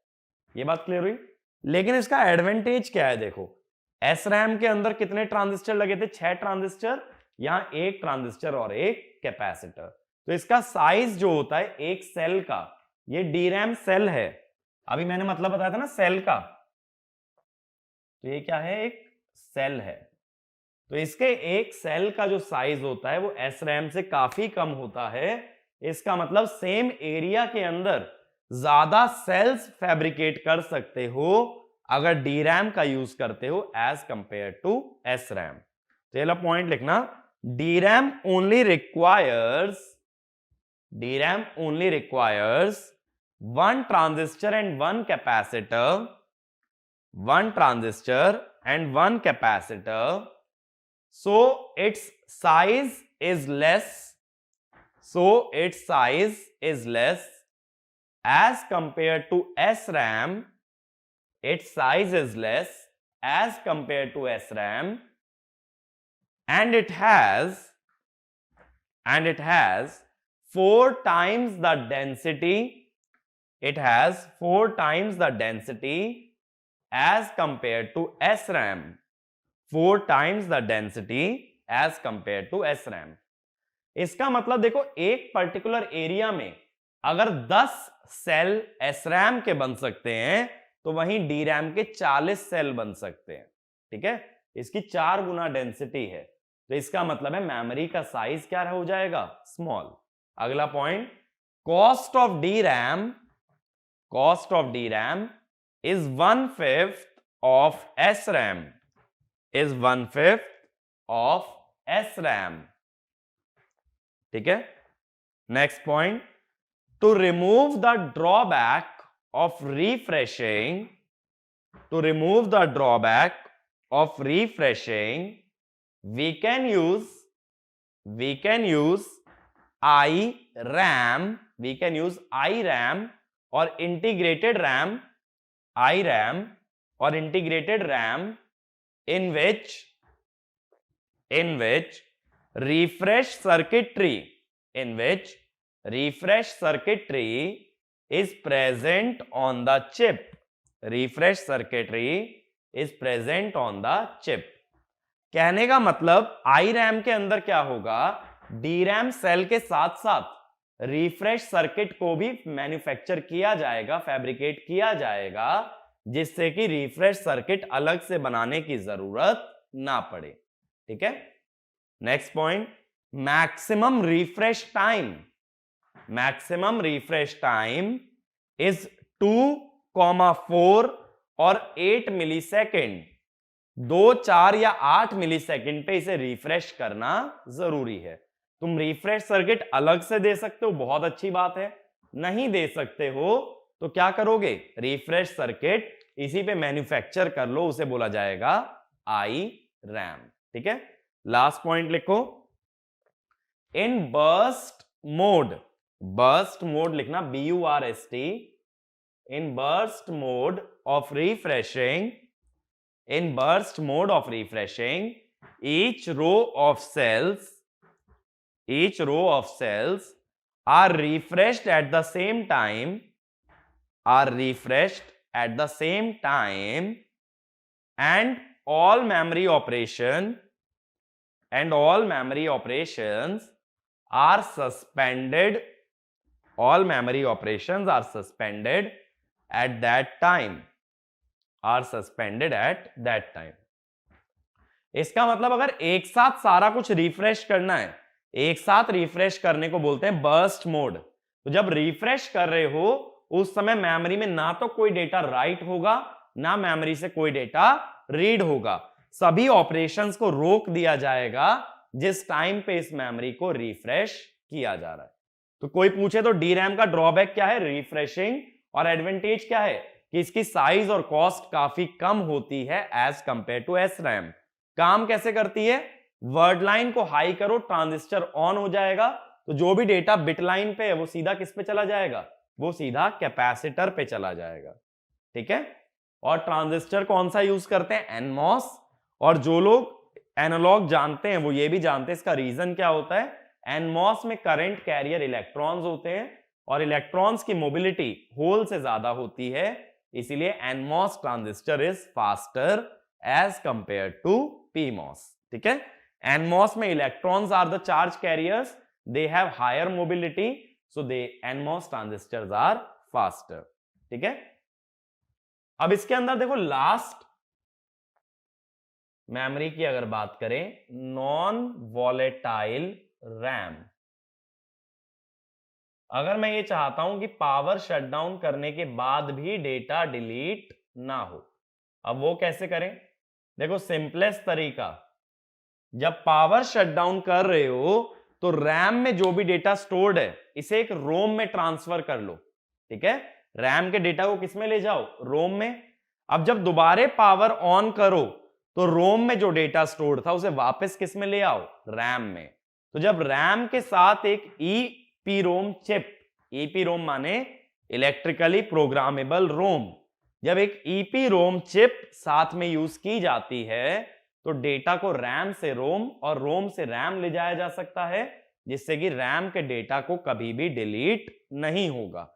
ये बात क्लियर हुई। लेकिन इसका एडवांटेज क्या है, देखो एस रैम के अंदर कितने ट्रांजिस्टर लगे थे, 6 ट्रांजिस्टर, यहां एक ट्रांजिस्टर और एक कैपेसिटर। तो इसका साइज जो होता है एक सेल का, ये डी रैम सेल है, अभी मैंने मतलब बताया था ना सेल का, तो ये क्या है, एक सेल है। तो इसके एक सेल का जो साइज होता है वो एस रैम से काफी कम होता है। इसका मतलब सेम एरिया के अंदर ज्यादा सेल्स फैब्रिकेट कर सकते हो अगर डी रैम का यूज करते हो as compare to S RAM. तो ये पॉइंट लिखना, D RAM only requires one transistor and one capacitor, one transistor and one capacitor, so its size is less, as compared to SRAM. Its size is less as compared to SRAM, and it has 4 times the density. It has 4 times the density as compared to SRAM. 4 times the density as compared to SRAM. इसका मतलब देखो एक particular area में अगर 10 cell SRAM के बन सकते हैं तो वहीं DRAM के 40 सेल बन सकते हैं, ठीक है। इसकी 4 गुना डेंसिटी है, तो इसका मतलब है मेमोरी का साइज क्या हो जाएगा, स्मॉल। अगला point, cost of DRAM is 1/5 of SRAM, is 1/5 of SRAM, ठीक है। Next point, to remove the drawback of refreshing, we can use iRAM और integrated RAM in which refresh circuitry is present on the chip. कहने का मतलब iRAM के अंदर क्या होगा, DRAM सेल के साथ साथ रिफ्रेश सर्किट को भी मैन्युफैक्चर किया जाएगा, फैब्रिकेट किया जाएगा, जिससे कि रिफ्रेश सर्किट अलग से बनाने की जरूरत ना पड़े, ठीक है। Next point, maximum refresh time is 2,4 और 8 मिलीसेकेंड। 2, 4 या 8 मिलीसेकेंड पे इसे रिफ्रेश करना जरूरी है। तुम रिफ्रेश सर्किट अलग से दे सकते हो, बहुत अच्छी बात है, नहीं दे सकते हो तो क्या करोगे, रिफ्रेश सर्किट इसी पे मैन्युफैक्चर कर लो, उसे बोला जाएगा iRAM, ठीक है। लास्ट पॉइंट लिखो, इन बर्स्ट मोड बर्स्ट मोड लिखना, BURST, in burst mode of refreshing, each row of cells are refreshed at the same time, and all memory operations are suspended at that time. इसका मतलब अगर एक साथ सारा कुछ refresh करना है, एक साथ रिफ्रेश करने को बोलते हैं बर्स्ट मोड। तो जब रिफ्रेश कर रहे हो उस समय मेमोरी में ना तो कोई डेटा राइट होगा, ना मेमोरी से कोई डेटा रीड होगा, सभी ऑपरेशंस को रोक दिया जाएगा जिस टाइम पे इस मेमोरी को रिफ्रेश किया जा रहा है। तो कोई पूछे तो DRAM का ड्रॉबैक क्या है, रिफ्रेशिंग, और एडवांटेज क्या है कि इसकी साइज और कॉस्ट काफी कम होती है एज कंपेयर टू SRAM। काम कैसे करती है, वर्ड लाइन को हाई करो, ट्रांजिस्टर ऑन हो जाएगा, तो जो भी डेटा बिट लाइन पे है वो सीधा किस पे चला जाएगा, वो सीधा कैपेसिटर पे चला जाएगा। ठीक है, और ट्रांजिस्टर कौन सा यूज करते हैं, NMOS, और जो लोग एनालॉग जानते हैं वो ये भी जानते हैं इसका रीजन क्या होता है। NMOS में करंट कैरियर इलेक्ट्रॉन्स होते हैं और इलेक्ट्रॉन्स की मोबिलिटी होल से ज्यादा होती है, इसीलिए NMOS transistor is faster as compare to PMOS। ठीक है, NMOS में electrons are the charge carriers, they have higher mobility, so they NMOS transistors are faster. ठीक है, अब इसके अंदर देखो लास्ट मेमोरी की अगर बात करें, नॉन वॉलेटाइल रैम। अगर मैं ये चाहता हूं कि पावर शटडाउन करने के बाद भी डेटा डिलीट ना हो, अब वो कैसे करें, देखो सिंपलेस्ट तरीका, जब पावर शटडाउन कर रहे हो तो रैम में जो भी डेटा स्टोर्ड है इसे एक रोम में ट्रांसफर कर लो। ठीक है, रैम के डेटा को किस में ले जाओ, रोम में। अब जब दोबारे पावर ऑन करो तो रोम में जो डेटा स्टोर्ड था उसे वापस किस में ले आओ, रैम में। तो जब रैम के साथ एक EPROM चिप, EPROM माने इलेक्ट्रिकली प्रोग्रामेबल रोम, जब एक EPROM चिप साथ में यूज की जाती है तो डेटा को रैम से रोम और रोम से रैम ले जाया जा सकता है, जिससे कि रैम के डेटा को कभी भी डिलीट नहीं होगा।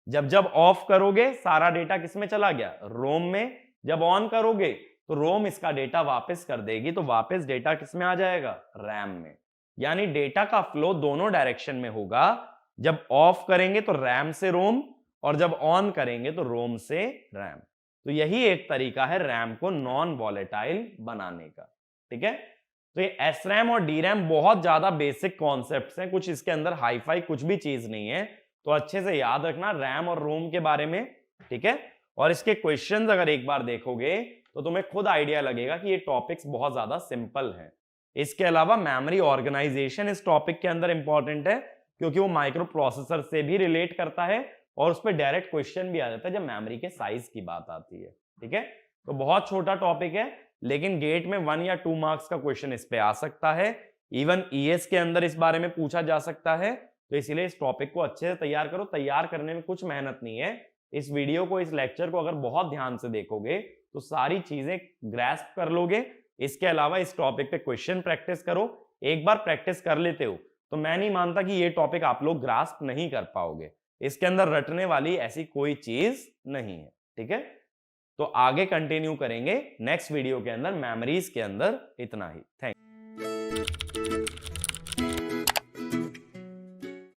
जब जब ऑफ करोगे सारा डेटा किस में चला गया, रोम में। जब ऑन करोगे तो रोम इसका डेटा वापस कर देगी, तो वापस डेटा किस में आ जाएगा, रैम में। यानी डेटा का फ्लो दोनों डायरेक्शन में होगा, जब ऑफ करेंगे तो रैम से रोम और जब ऑन करेंगे तो रोम से रैम। तो यही एक तरीका है रैम को नॉन वॉलेटाइल बनाने का। ठीक है, तो ये SRAM और DRAM बहुत ज्यादा बेसिक कॉन्सेप्ट्स हैं, कुछ इसके अंदर हाई फाई कुछ भी चीज नहीं है, तो अच्छे से याद रखना रैम और रोम के बारे में। ठीक है, और इसके क्वेश्चंस अगर एक बार देखोगे तो तुम्हें खुद आइडिया लगेगा कि ये टॉपिक्स बहुत ज्यादा सिंपल हैं। इसके अलावा मेमोरी ऑर्गेनाइजेशन इस टॉपिक के अंदर इंपॉर्टेंट है, क्योंकि वो माइक्रो प्रोसेसर से भी रिलेट करता है और उस पर डायरेक्ट क्वेश्चन भी आ जाता है जब मेमोरी के साइज की बात आती है। ठीक है, तो बहुत छोटा टॉपिक है, लेकिन गेट में 1 या 2 मार्क्स का क्वेश्चन इस पे आ सकता है, इवन ES के अंदर इस बारे में पूछा जा सकता है। तो इसीलिए इस टॉपिक को अच्छे से तैयार करो, तैयार करने में कुछ मेहनत नहीं है। इस वीडियो को, इस लेक्चर को अगर बहुत ध्यान से देखोगे तो सारी चीजें ग्रैस्प कर लोगे। इसके अलावा इस टॉपिक पे क्वेश्चन प्रैक्टिस करो, एक बार प्रैक्टिस कर लेते हो तो मैं नहीं मानता कि ये टॉपिक आप लोग ग्रास्प नहीं कर पाओगे। इसके अंदर रटने वाली ऐसी कोई चीज नहीं है। ठीक है, तो आगे कंटिन्यू करेंगे नेक्स्ट वीडियो के अंदर मेमोरीज के अंदर। इतना ही, थैंक यू।